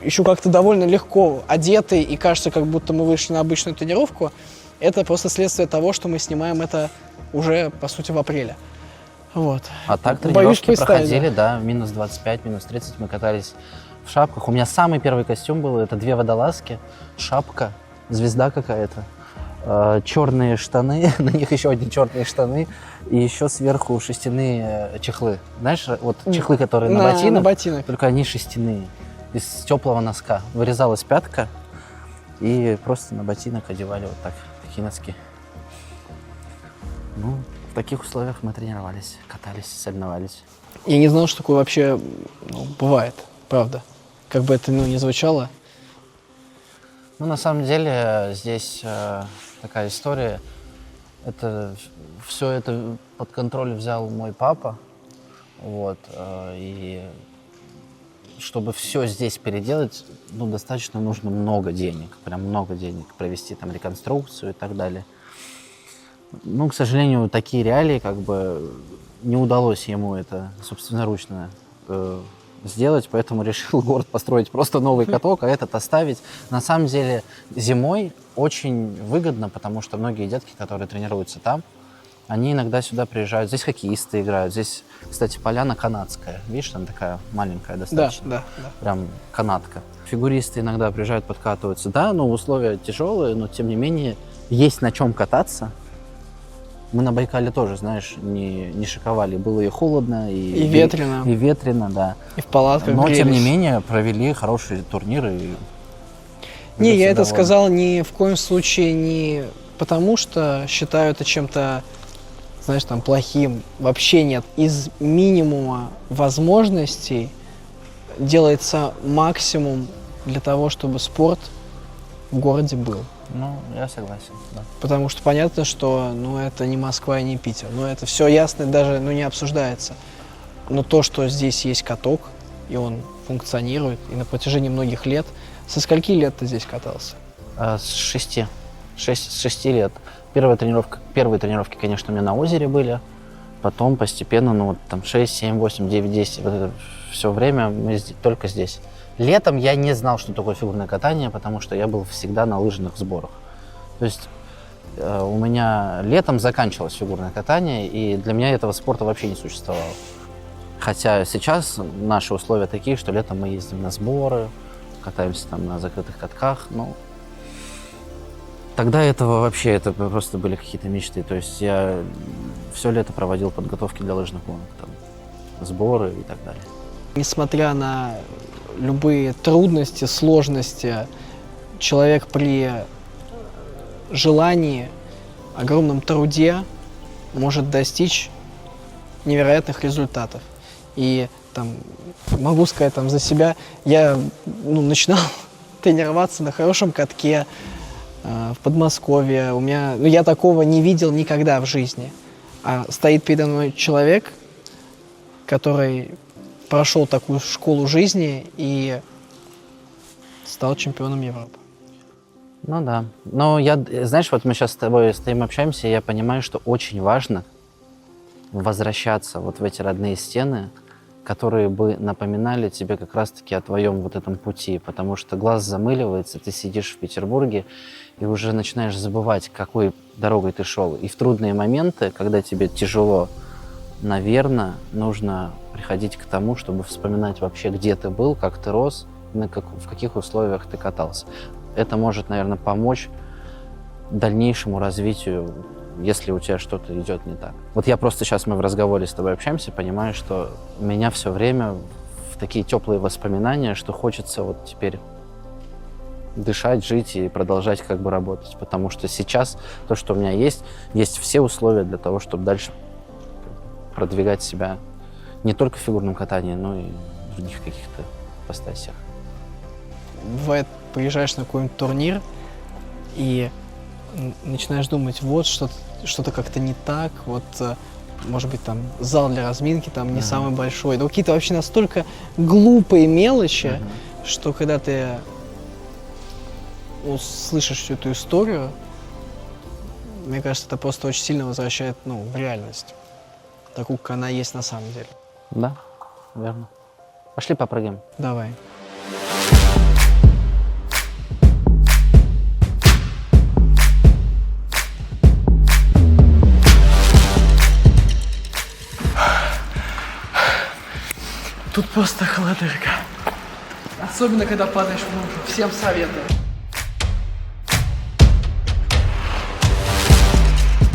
еще как-то довольно легко одеты и кажется, как будто мы вышли на обычную тренировку, это просто следствие того, что мы снимаем это уже, по сути, в апреле. Вот. А так Боюсь тренировки проходили, да. да, минус 25, минус 30, мы катались в шапках. У меня самый первый костюм был, это 2 водолазки, шапка, звезда какая-то, черные штаны, на них еще одни черные штаны, и еще сверху шерстяные чехлы. Знаешь, вот чехлы, которые на ботинок, только они шерстяные, из теплого носка. Вырезалась пятка, и просто на ботинок одевали вот так, такие носки. В таких условиях мы тренировались, катались, соревновались. Я не знал, что такое вообще бывает, правда. Как бы это ни звучало. На самом деле здесь такая история. Все это под контроль взял мой папа. Вот, и чтобы все здесь переделать, достаточно нужно много денег, прям много денег, провести там реконструкцию и так далее. К сожалению, такие реалии, как бы, не удалось ему это собственноручно сделать, поэтому решил город построить просто новый каток, а этот оставить. На самом деле, зимой очень выгодно, потому что многие детки, которые тренируются там, они иногда сюда приезжают. Здесь хоккеисты играют. Здесь, кстати, поляна канадская. Видишь, там такая маленькая достаточно. Да. Прям канатка. Фигуристы иногда приезжают, подкатываются. Да, условия тяжелые, но тем не менее есть на чем кататься. Мы на Байкале тоже, знаешь, не шиковали. Было и холодно, и ветрено. И ветрено, да. И в палатках Но, грелись. тем не менее, провели хорошие турниры. Не, я это сказал ни в коем случае не потому, что считаю это чем-то, знаешь, там, плохим. Вообще нет. Из минимума возможностей делается максимум для того, чтобы спорт в городе был. Я согласен, да. Потому что понятно, что это не Москва и не Питер. Это все ясно, даже не обсуждается. Но то, что здесь есть каток, и он функционирует, и на протяжении многих лет. Со скольки лет ты здесь катался? С 6 лет. Первые тренировки, конечно, у меня на озере были. Потом постепенно, 6, 7, 8, 9, 10. Вот это все время мы только здесь. Летом я не знал, что такое фигурное катание, потому что я был всегда на лыжных сборах. То есть у меня летом заканчивалось фигурное катание, и для меня этого спорта вообще не существовало. Хотя сейчас наши условия такие, что летом мы ездим на сборы, катаемся там на закрытых катках. Тогда этого вообще, это просто были какие-то мечты. То есть я все лето проводил подготовки для лыжных гонок, сборы и так далее. Несмотря на любые трудности, сложности, человек при желании, огромном труде может достичь невероятных результатов. И могу сказать за себя, я начинал тренироваться на хорошем катке в Подмосковье. У меня, я такого не видел никогда в жизни. А стоит передо мной человек, который прошел такую школу жизни и стал чемпионом Европы. Да. Но знаешь, вот мы сейчас с тобой стоим, общаемся, и я понимаю, что очень важно возвращаться в эти родные стены, которые бы напоминали тебе как раз-таки о твоем этом пути, потому что глаз замыливается, ты сидишь в Петербурге и уже начинаешь забывать, какой дорогой ты шел. И в трудные моменты, когда тебе тяжело, наверное, нужно приходить к тому, чтобы вспоминать вообще, где ты был, как ты рос, в каких условиях ты катался. Это может, наверное, помочь дальнейшему развитию, если у тебя что-то идет не так. Вот я просто сейчас, мы в разговоре с тобой общаемся, понимаю, что меня все время в такие теплые воспоминания, что хочется вот теперь дышать, жить и продолжать как бы работать. Потому что сейчас то, что у меня есть все условия для того, чтобы дальше продвигать себя не только в фигурном катании, но и в других каких-то ипостасях. Бывает, приезжаешь на какой-нибудь турнир и начинаешь думать, вот что-то как-то не так, вот, может быть, там зал для разминки там не самый большой, но какие-то вообще настолько глупые мелочи, что когда ты услышишь всю эту историю, мне кажется, это просто очень сильно возвращает, в реальность, такую, как она есть на самом деле. Да, верно. Пошли попрыгаем. Давай. Тут просто холодырка. Особенно, когда падаешь в лужу. Всем советую.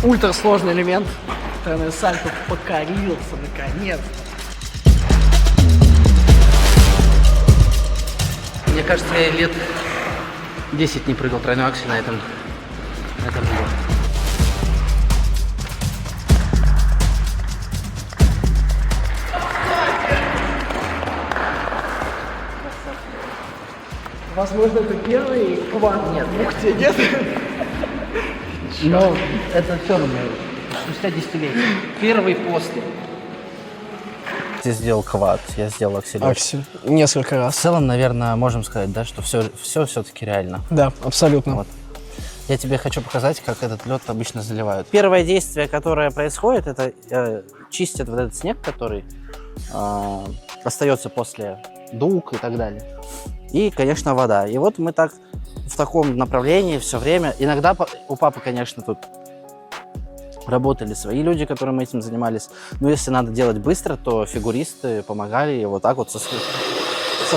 Ультрасложный элемент. Тройной сальто покорился, наконец-то. Мне кажется, я лет 10 не прыгал тройной аксель на этом видео. Возможно, это первый квант. Нет. Ух ты, нет? Но это все равно спустя десятилетия. Первый после. Ты сделал квад, я сделал аксель. Аксель. Несколько В раз. целом, наверное, можем сказать, да, что все все-таки реально. Да, абсолютно. Вот. Я тебе хочу показать, как этот лед обычно заливают. Первое действие, которое происходит, это чистят вот этот снег, который остается после дуг и так далее. И, конечно, вода. И вот мы так в таком направлении все время. Иногда у папы, конечно, тут работали свои люди, которые этим занимались. Но если надо делать быстро, то фигуристы помогали. И вот так вот со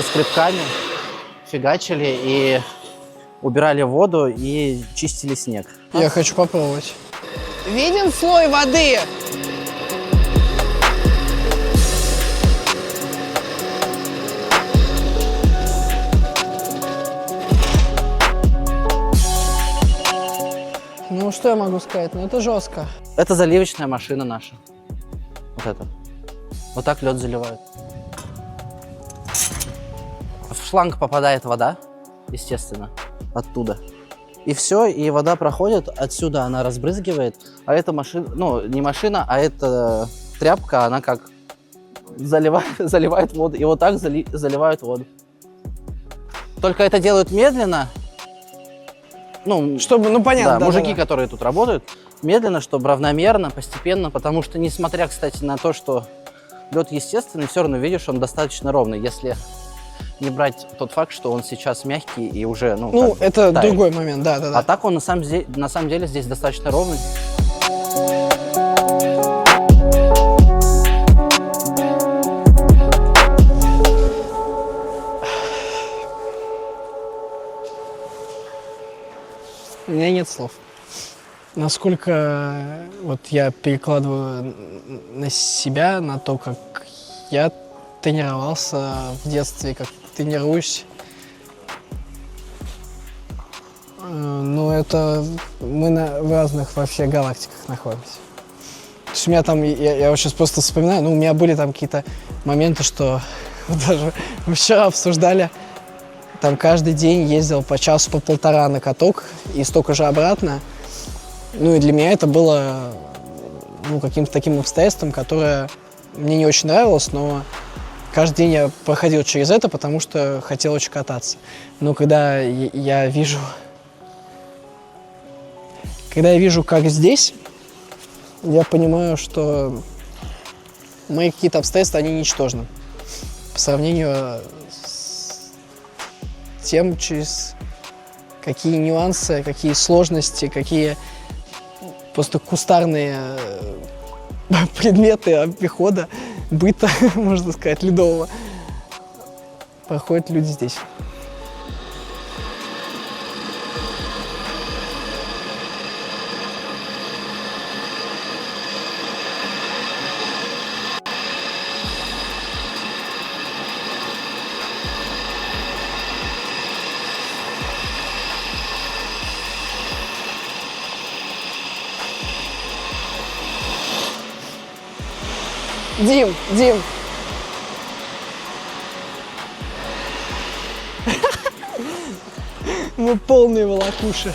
скребками фигачили и убирали воду и чистили снег. Я хочу попробовать. Виден слой воды? Ну, что я могу сказать? Ну, это жестко. Это заливочная машина наша. Вот это. Вот так лед заливают. В шланг попадает вода, естественно, оттуда. И все, и вода проходит, отсюда она разбрызгивает. А эта машина, ну, не машина, а эта тряпка, она как заливает воду. И вот так заливают воду. Только это делают медленно. Ну, Чтобы, ну, понятно. да, мужики, которые тут работают, медленно, чтобы равномерно, постепенно, потому что, несмотря, кстати, на то, что лед естественный, все равно видишь, он достаточно ровный, если не брать тот факт, что он сейчас мягкий и уже, Ну, это тает. другой момент, да. А так он на самом деле здесь достаточно ровный. У меня нет слов. Насколько вот я перекладываю на себя, на то, как я тренировался в детстве, как тренируюсь. Ну, это мы в разных вообще галактиках находимся. То есть у меня там, я вот сейчас просто вспоминаю, ну, у меня были там какие-то моменты, что даже мы вчера обсуждали, там каждый день ездил по часу, по полтора на каток и столько же обратно. Ну и для меня это было, ну, каким-то таким обстоятельством, которое мне не очень нравилось, но каждый день я проходил через это, потому что хотел очень кататься. Но когда я вижу, как здесь, я понимаю, что мои какие-то обстоятельства, они ничтожны по сравнению с тем, через какие нюансы, какие сложности, какие просто кустарные предметы обихода, быта, можно сказать, ледового, проходят люди здесь. Дим! Мы полные волокуши.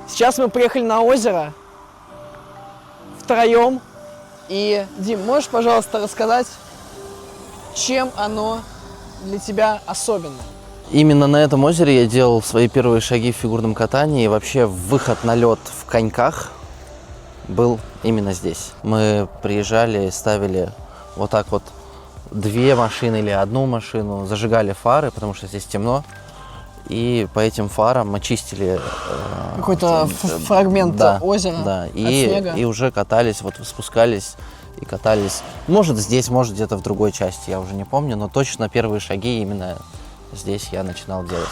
Сейчас мы приехали на озеро втроем. И, Дим, можешь, пожалуйста, рассказать, чем оно для тебя особенно? Именно на этом озере я делал свои первые шаги в фигурном катании. И вообще выход на лед в коньках был именно здесь. Мы приезжали, ставили вот так вот 2 машины или 1 машину, зажигали фары, потому что здесь темно. И по этим фарам мы чистили Какой-то фрагмент озера да, от снега. и уже катались, вот спускались и катались. Может здесь, может где-то в другой части, я уже не помню, но точно первые шаги именно здесь я начинал делать.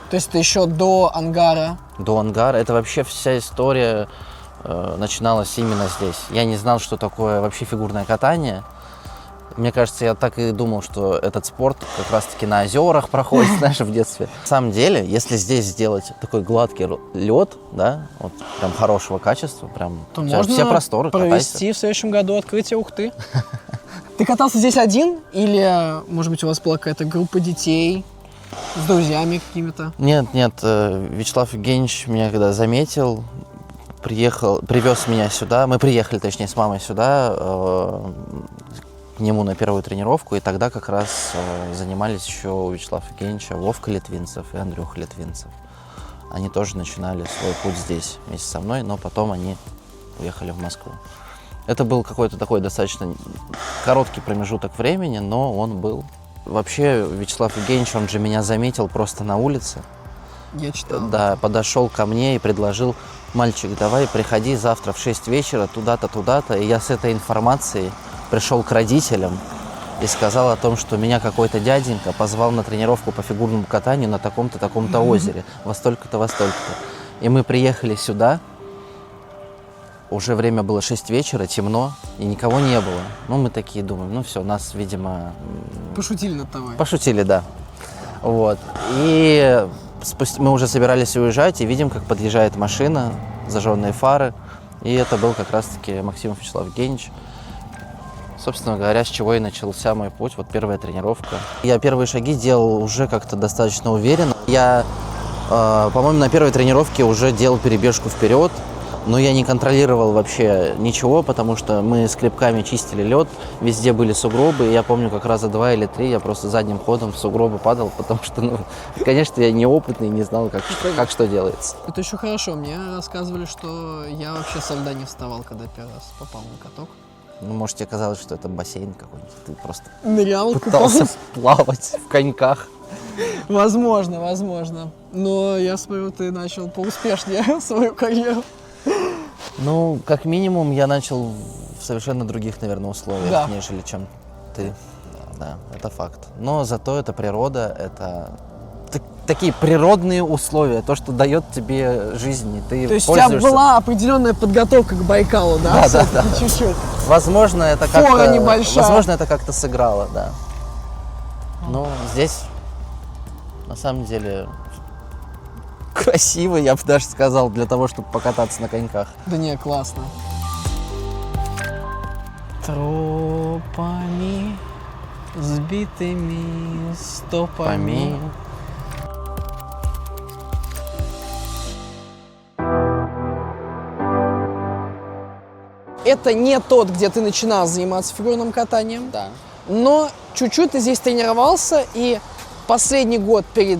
То есть это еще до ангара? До ангара. Это вообще вся история начиналась именно здесь. Я не знал, что такое вообще фигурное катание. Мне кажется, я так и думал, что этот спорт как раз-таки на озерах проходит, знаешь, в детстве. На самом деле, если здесь сделать такой гладкий лед, да, вот прям хорошего качества, прям то можно все просторы, провести катайся. в следующем году открытие Ухты. Ты катался здесь один или, может быть, у вас была какая-то группа детей с друзьями какими-то? Нет, Вячеслав Евгеньевич меня когда заметил, привез меня сюда. Мы приехали, точнее, с мамой сюда, к нему на первую тренировку, и тогда как раз занимались еще у Вячеслава Евгеньевича Вовка Литвинцев и Андрюха Литвинцев. Они тоже начинали свой путь здесь вместе со мной, но потом они уехали в Москву. Это был какой-то такой достаточно короткий промежуток времени, но он был. Вообще Вячеслав Евгеньевич, он же меня заметил просто на улице. Я читал. Да, подошел ко мне и предложил: мальчик, давай приходи завтра в 6 вечера туда-то, туда-то. И я с этой информацией пришел к родителям и сказал о том, что меня какой-то дяденька позвал на тренировку по фигурному катанию на таком-то, таком-то озере, во столько-то, во столько-то. И мы приехали сюда, уже время было 6 вечера, темно, и никого не было. Ну, мы такие думаем, ну все, нас, видимо... Пошутили над тобой. Пошутили, да. Вот. И мы уже собирались уезжать, и видим, как подъезжает машина, зажженные фары. И это был как раз-таки Максимов Вячеслав Евгеньевич. Собственно говоря, с чего и начался мой путь, вот первая тренировка. Я первые шаги делал уже как-то достаточно уверенно. Я, по-моему, на первой тренировке уже делал перебежку вперед, но я не контролировал вообще ничего, потому что мы с крепками чистили лед, везде были сугробы, и я помню, как раза 2 или 3 я просто задним ходом в сугробы падал, потому что, ну, конечно, я неопытный, не знал, как что делается. Это еще хорошо, мне рассказывали, что я вообще со льда не вставал, когда первый раз попал на каток. Ну, может, тебе казалось, что это бассейн какой-нибудь, ты просто Нырял, пытался купался. плавать в коньках. Возможно. Но я смотрю, ты начал поуспешнее свою карьеру. Ну, как минимум, я начал в совершенно других, наверное, условиях, Да. нежели чем ты. Да, это факт. Но зато это природа, это такие природные условия, то, что дает тебе жизнь, и ты То есть у тебя пользуешься. была определенная подготовка к Байкалу, да? Да, да, Всё-таки да. чуть-чуть. Возможно, это Фора как-то... небольшая. Возможно, это как-то сыграло, да. Но здесь, на самом деле, красиво, я бы даже сказал, для того, чтобы покататься на коньках. Да не, классно. Тропами, сбитыми стопами. Это не тот, где ты начинал заниматься фигурным катанием, Да. но чуть-чуть ты здесь тренировался, и последний год перед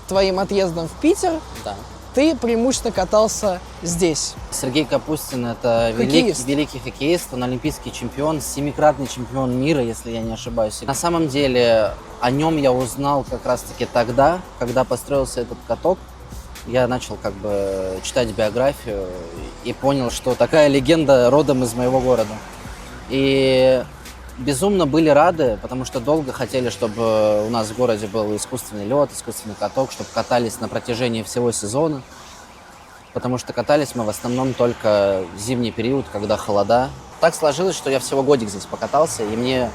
твоим отъездом в Питер Да. ты преимущественно катался здесь. Сергей Капустин – это Хоккеист. великий хоккеист, он олимпийский чемпион, 7-кратный чемпион мира, если я не ошибаюсь. На самом деле о нем я узнал как раз-таки тогда, когда построился этот каток. Я начал как бы читать биографию и понял, что такая легенда родом из моего города. И безумно были рады, потому что долго хотели, чтобы у нас в городе был искусственный лед, искусственный каток, чтобы катались на протяжении всего сезона. Потому что катались мы в основном только в зимний период, когда холода. Так сложилось, что я всего годик здесь покатался, и мне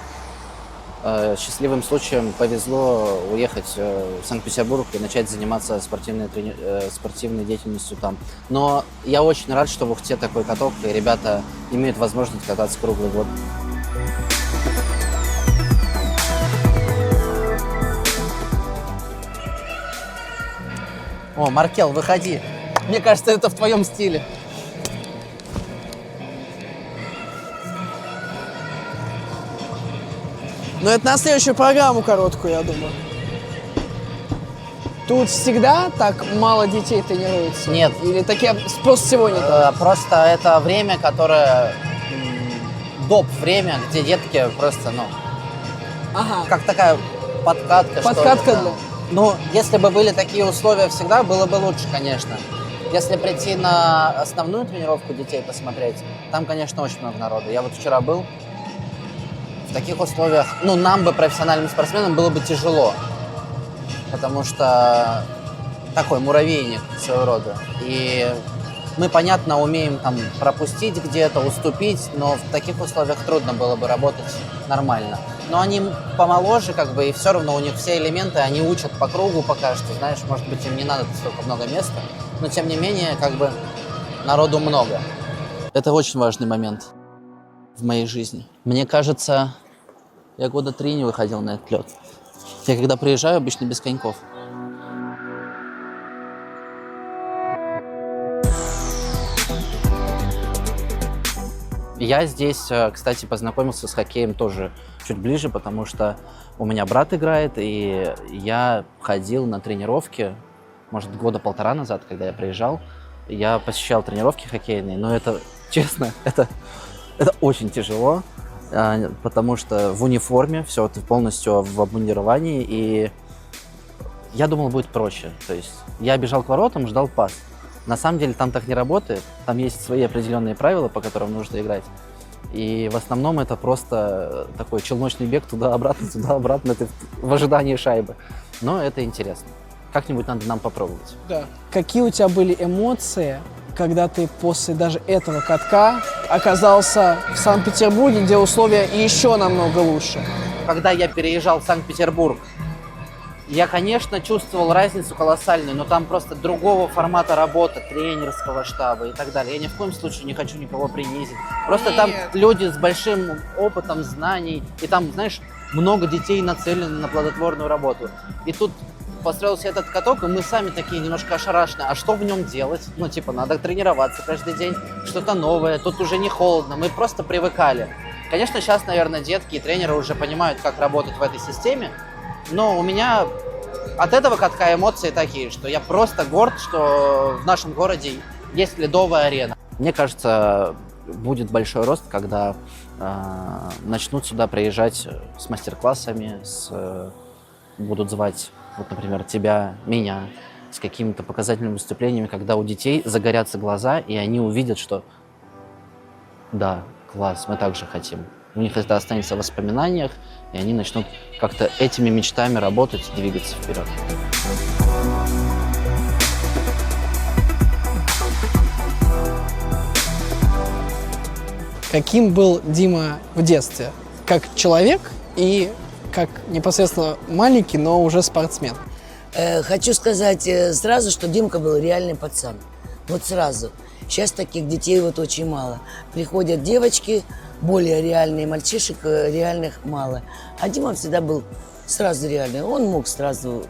счастливым случаем повезло уехать в Санкт-Петербург и начать заниматься спортивной деятельностью там. Но я очень рад, что в Ухте такой каток, и ребята имеют возможность кататься круглый год. О, Маркел, выходи. Мне кажется, это в твоем стиле. Но это на следующую программу короткую, я думаю. Тут всегда так мало детей тренируется? Нет. Или такие просто сегодня так? Просто это время, которое доп. Время, где детки просто, Ага. как такая подкатка. Подкатка что ли, да. для... Ну, если бы были такие условия всегда, было бы лучше, конечно. Если прийти на основную тренировку детей посмотреть, там, конечно, очень много народу. Я вот вчера был. В таких условиях, нам бы, профессиональным спортсменам, было бы тяжело. Потому что такой муравейник своего рода. И мы, понятно, умеем там пропустить где-то, уступить, но в таких условиях трудно было бы работать нормально. Но они помоложе, как бы, и все равно у них все элементы, они учат по кругу пока что, знаешь, может быть, им не надо столько много места, но, тем не менее, как бы, народу много. Это очень важный момент в моей жизни. Мне кажется, я года 3 не выходил на этот лед. Я когда приезжаю, обычно без коньков. Я здесь, кстати, познакомился с хоккеем тоже чуть ближе, потому что у меня брат играет, и я ходил на тренировки, может, 1.5 года назад, когда я приезжал, я посещал тренировки хоккейные, но это, честно, это очень тяжело, потому что в униформе, все, ты полностью в обмундировании, и я думал, будет проще. То есть я бежал к воротам, ждал пас. На самом деле там так не работает, там есть свои определенные правила, по которым нужно играть. И в основном это просто такой челночный бег туда-обратно, ты в ожидании шайбы. Но это интересно. Как-нибудь надо нам попробовать. Да. Какие у тебя были эмоции, когда ты после даже этого катка оказался в Санкт-Петербурге, где условия еще намного лучше? Когда я переезжал в Санкт-Петербург, я, конечно, чувствовал разницу колоссальную, но там просто другого формата работы, тренерского штаба и так далее. Я ни в коем случае не хочу никого принизить. Просто там люди с большим опытом, знаний, и там, знаешь, много детей нацелены на плодотворную работу. И тут построился этот каток, и мы сами такие немножко ошарашены. А что в нем делать? Надо тренироваться каждый день, что-то новое, тут уже не холодно, мы просто привыкали. Конечно, сейчас, наверное, детки и тренеры уже понимают, как работать в этой системе, но у меня от этого катка эмоции такие, что я просто горд, что в нашем городе есть ледовая арена. Мне кажется, будет большой рост, когда начнут сюда приезжать с мастер-классами, будут звать, вот, например, тебя, меня, с какими-то показательными выступлениями, когда у детей загорятся глаза, и они увидят, что да, класс, мы также хотим. У них это останется в воспоминаниях, и они начнут как-то этими мечтами работать и двигаться вперед. Каким был Дима в детстве? Как человек и как непосредственно маленький, но уже спортсмен? Хочу сказать сразу, что Димка был реальный пацан. Вот сразу. Сейчас таких детей вот очень мало. Приходят девочки, более реальные, мальчишек реальных мало. А Дима всегда был сразу реальный. Он мог сразу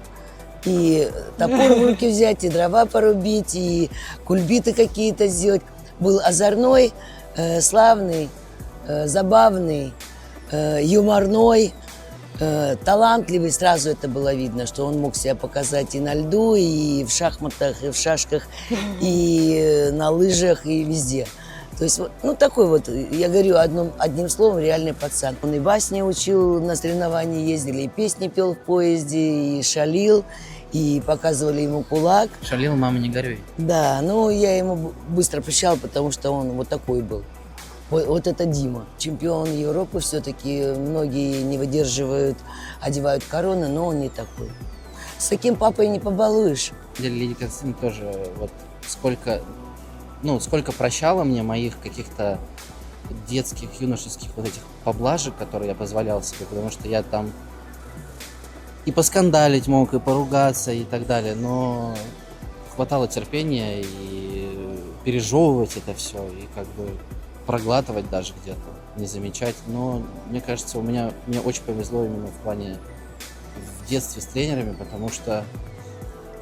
и топор в руки взять, и дрова порубить, и кульбиты какие-то сделать. Был озорной, славный, забавный, юморной. Талантливый, сразу это было видно, что он мог себя показать и на льду, и в шахматах, и в шашках, и на лыжах, и везде. То есть, ну, такой вот, я говорю одним словом, реальный пацан. Он и басни учил, на соревнования ездили, и песни пел в поезде, и шалил, и показывали ему кулак. Шалил, мама, не горюй. Да, ну, я ему быстро прощал, потому что он вот такой был. Вот это Дима, чемпион Европы все-таки. Многие не выдерживают, одевают короны, но он не такой. С таким папой не побалуешь. Лидия Константиновна тоже вот сколько прощала мне моих каких-то детских, юношеских вот этих поблажек, которые я позволял себе, потому что я там и поскандалить мог, и поругаться, и так далее, но хватало терпения и пережевывать это все, и как бы проглатывать даже где-то, не замечать. Но мне кажется, мне очень повезло именно в плане в детстве с тренерами, потому что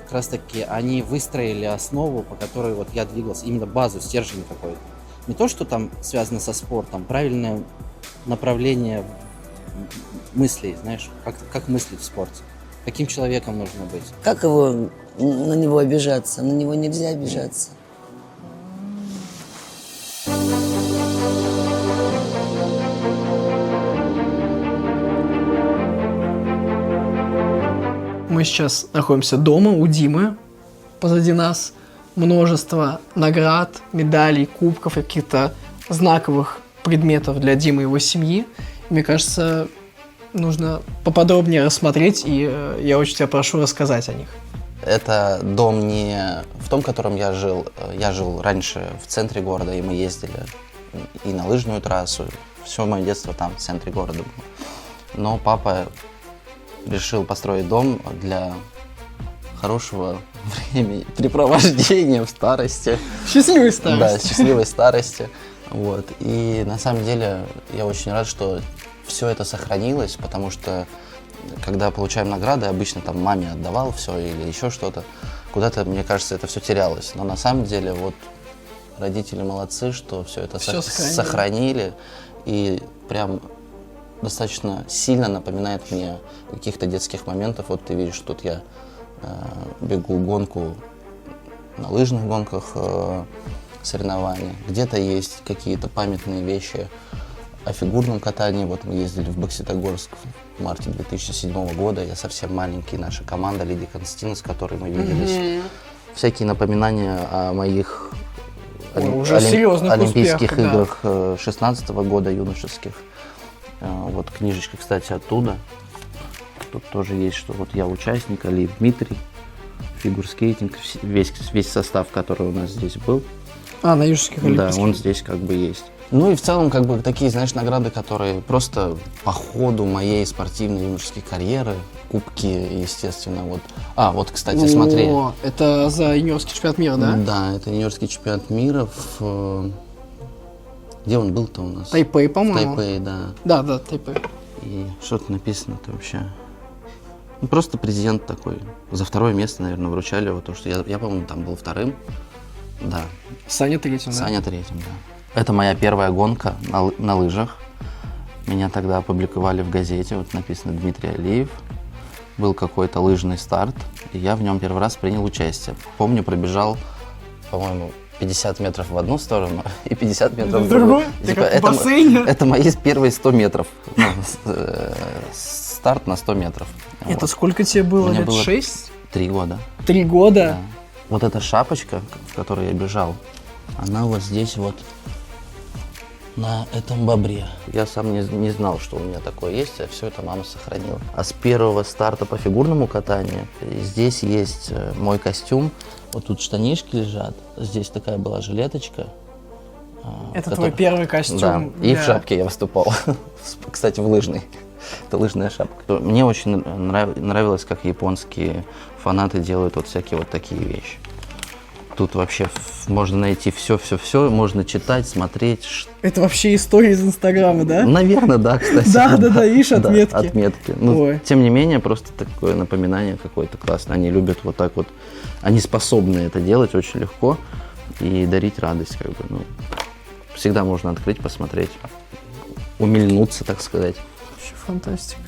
как раз таки они выстроили основу, по которой вот я двигался, именно базу, стержень какой-то. Не то, что там связано со спортом, правильное направление мыслей, знаешь, как мыслить в спорте, каким человеком нужно быть. Как на него обижаться? На него нельзя обижаться. Мы сейчас находимся дома у Димы. Позади нас множество наград, медалей, кубков и каких-то знаковых предметов для Димы и его семьи. Мне кажется, нужно поподробнее рассмотреть, и я очень тебя прошу рассказать о них. Это дом не в том, в котором я жил. Я жил раньше в центре города, и мы ездили и на лыжную трассу. Все мое детство там, в центре города было. Но папа решил построить дом для хорошего времяпрепровождения в старости. Счастливой старости. Да, счастливой старости. Вот. И на самом деле я очень рад, что все это сохранилось, потому что когда получаем награды, обычно там маме отдавал все или еще что-то, куда-то, мне кажется, это все терялось. Но на самом деле вот родители молодцы, что все это сохранили. И прям достаточно сильно напоминает мне каких-то детских моментов. Вот ты видишь, тут я бегу гонку на лыжных гонках, соревнования. Где-то есть какие-то памятные вещи о фигурном катании. Вот мы ездили в Бокситогорск в марте 2007 года. Я совсем маленький, наша команда Лидии Константиновны, с которой мы виделись. Всякие напоминания о моих олимпийских играх 2016 года, юношеских. Вот книжечка, кстати, оттуда. Тут тоже есть, что вот я участник, Алиев Дмитрий, фигурскейтинг, весь состав, который у нас здесь был. На Южских Олимпийских. Да, он здесь как бы есть. Ну и в целом, как бы, такие, знаешь, награды, которые просто по ходу моей спортивной юношеской карьеры, кубки, естественно, вот. Вот, кстати, смотри. Это за юниорский чемпионат мира, да? Да, это юниорский чемпионат мира Где он был-то у нас? Тайпэй, по-моему. Тайпэй, да. Да, Тайпэй. И что-то написано-то вообще. Ну, просто президент такой. За второе место, наверное, вручали его, потому что я по-моему, там был вторым. Да. Саня третьим, да? Саня третьим, да. Это моя первая гонка на лыжах. Меня тогда опубликовали в газете, вот написано Дмитрий Алиев. Был какой-то лыжный старт, и я в нем первый раз принял участие. Помню, пробежал, по-моему, 50 метров в одну сторону и 50 метров в другую. Ты как в бассейне. Это мои первые 100 метров. Старт на 100 метров. Это вот. Сколько тебе было? Мне Лет было 6? 3 года. 3 года? Да. Вот эта шапочка, в которой я бежал, она вот здесь вот, на этом бобре. Я сам не знал, что у меня такое есть, а все это мама сохранила. А с первого старта по фигурному катанию здесь есть мой костюм. Вот тут штанишки лежат, здесь такая была жилеточка. Это твой первый костюм? Да, и в шапке я выступал. Кстати, в лыжной. Это лыжная шапка. Мне очень нравилось, как японские фанаты делают вот всякие вот такие вещи. Тут вообще можно найти все, можно читать, смотреть. Это вообще история из Инстаграма, да? Наверное, да, кстати. Да, видишь, отметки. Да, отметки. Ну, тем не менее, просто такое напоминание какое-то классное. Они любят вот так вот, они способны это делать очень легко и дарить радость, как бы, ну, всегда можно открыть, посмотреть, умильнуться, так сказать. Вообще фантастика.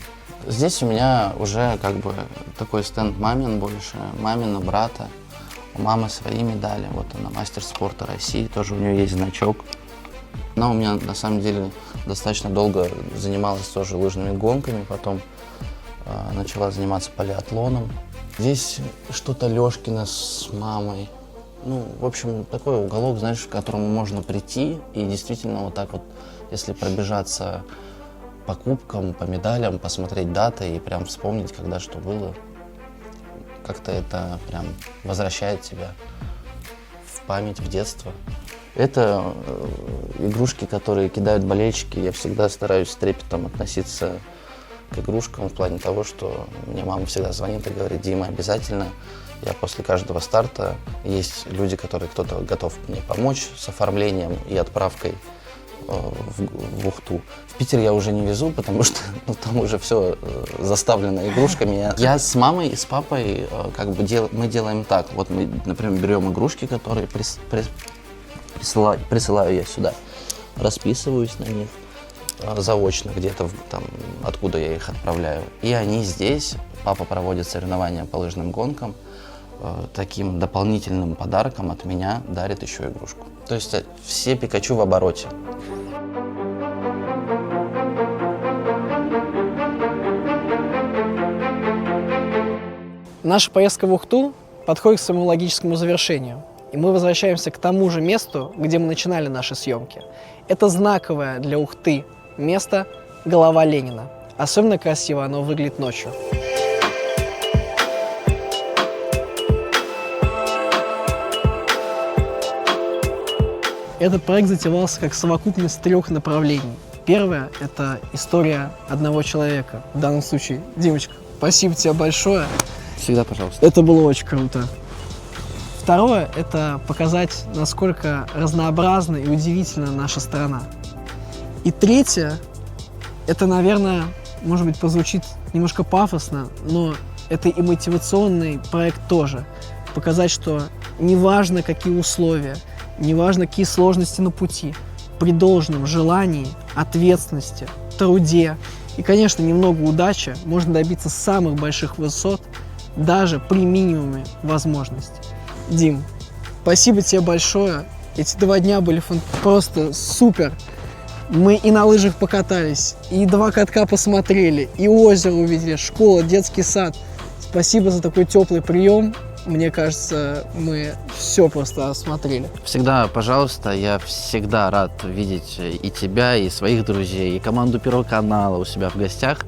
Здесь у меня уже как бы такой стенд мамин больше, мамина брата. У мамы свои медали, вот она мастер спорта России, тоже у нее есть значок. Она у меня на самом деле достаточно долго занималась тоже лыжными гонками, потом начала заниматься полиатлоном. Здесь что-то Лёшкина с мамой. Ну, в общем, такой уголок, знаешь, к которому можно прийти и действительно вот так вот, если пробежаться по кубкам, по медалям, посмотреть даты и прям вспомнить, когда что было. Как-то это прям возвращает тебя в память, в детство. Это игрушки, которые кидают болельщики. Я всегда стараюсь с трепетом относиться к игрушкам в плане того, что мне мама всегда звонит и говорит: Дима, обязательно. Я после каждого старта, есть люди, которые кто-то готов мне помочь с оформлением и отправкой в Ухту. В Питер я уже не везу, потому что там уже все заставлено игрушками. Я с мамой и с папой как бы мы делаем так. Вот мы, например, берем игрушки, которые присылаю я сюда, расписываюсь на них заочно где-то там, откуда я их отправляю. И они здесь, папа проводит соревнования по лыжным гонкам, таким дополнительным подарком от меня дарит еще игрушку. То есть все Пикачу в обороте. Наша поездка в Ухту подходит к своему логическому завершению. И мы возвращаемся к тому же месту, где мы начинали наши съемки. Это знаковое для Ухты место Голова Ленина. Особенно красиво оно выглядит ночью. Этот проект затевался как совокупность 3 направлений. Первое – это история одного человека. В данном случае, Димочка, спасибо тебе большое. Всегда, пожалуйста. Это было очень круто. Второе – это показать, насколько разнообразна и удивительна наша страна. И третье – это, наверное, может быть, прозвучит немножко пафосно, но это и мотивационный проект тоже. Показать, что неважно, какие условия, неважно, какие сложности на пути, при должном желании, ответственности, труде и, конечно, немного удачи можно добиться самых больших высот даже при минимуме возможностей. Дим, спасибо тебе большое. Эти 2 дня были просто супер. Мы и на лыжах покатались, и 2 катка посмотрели, и озеро увидели, школа, детский сад. Спасибо за такой теплый прием. Мне кажется, мы все просто осмотрели. Всегда, пожалуйста, я всегда рад видеть и тебя, и своих друзей, и команду Первого канала у себя в гостях.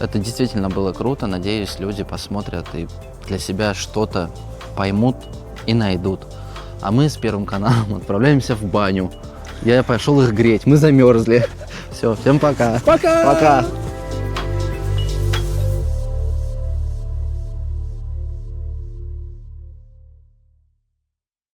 Это действительно было круто. Надеюсь, люди посмотрят и для себя что-то поймут и найдут. А мы с Первым каналом отправляемся в баню. Я пошел их греть, мы замерзли. Все, всем пока. Пока! Пока!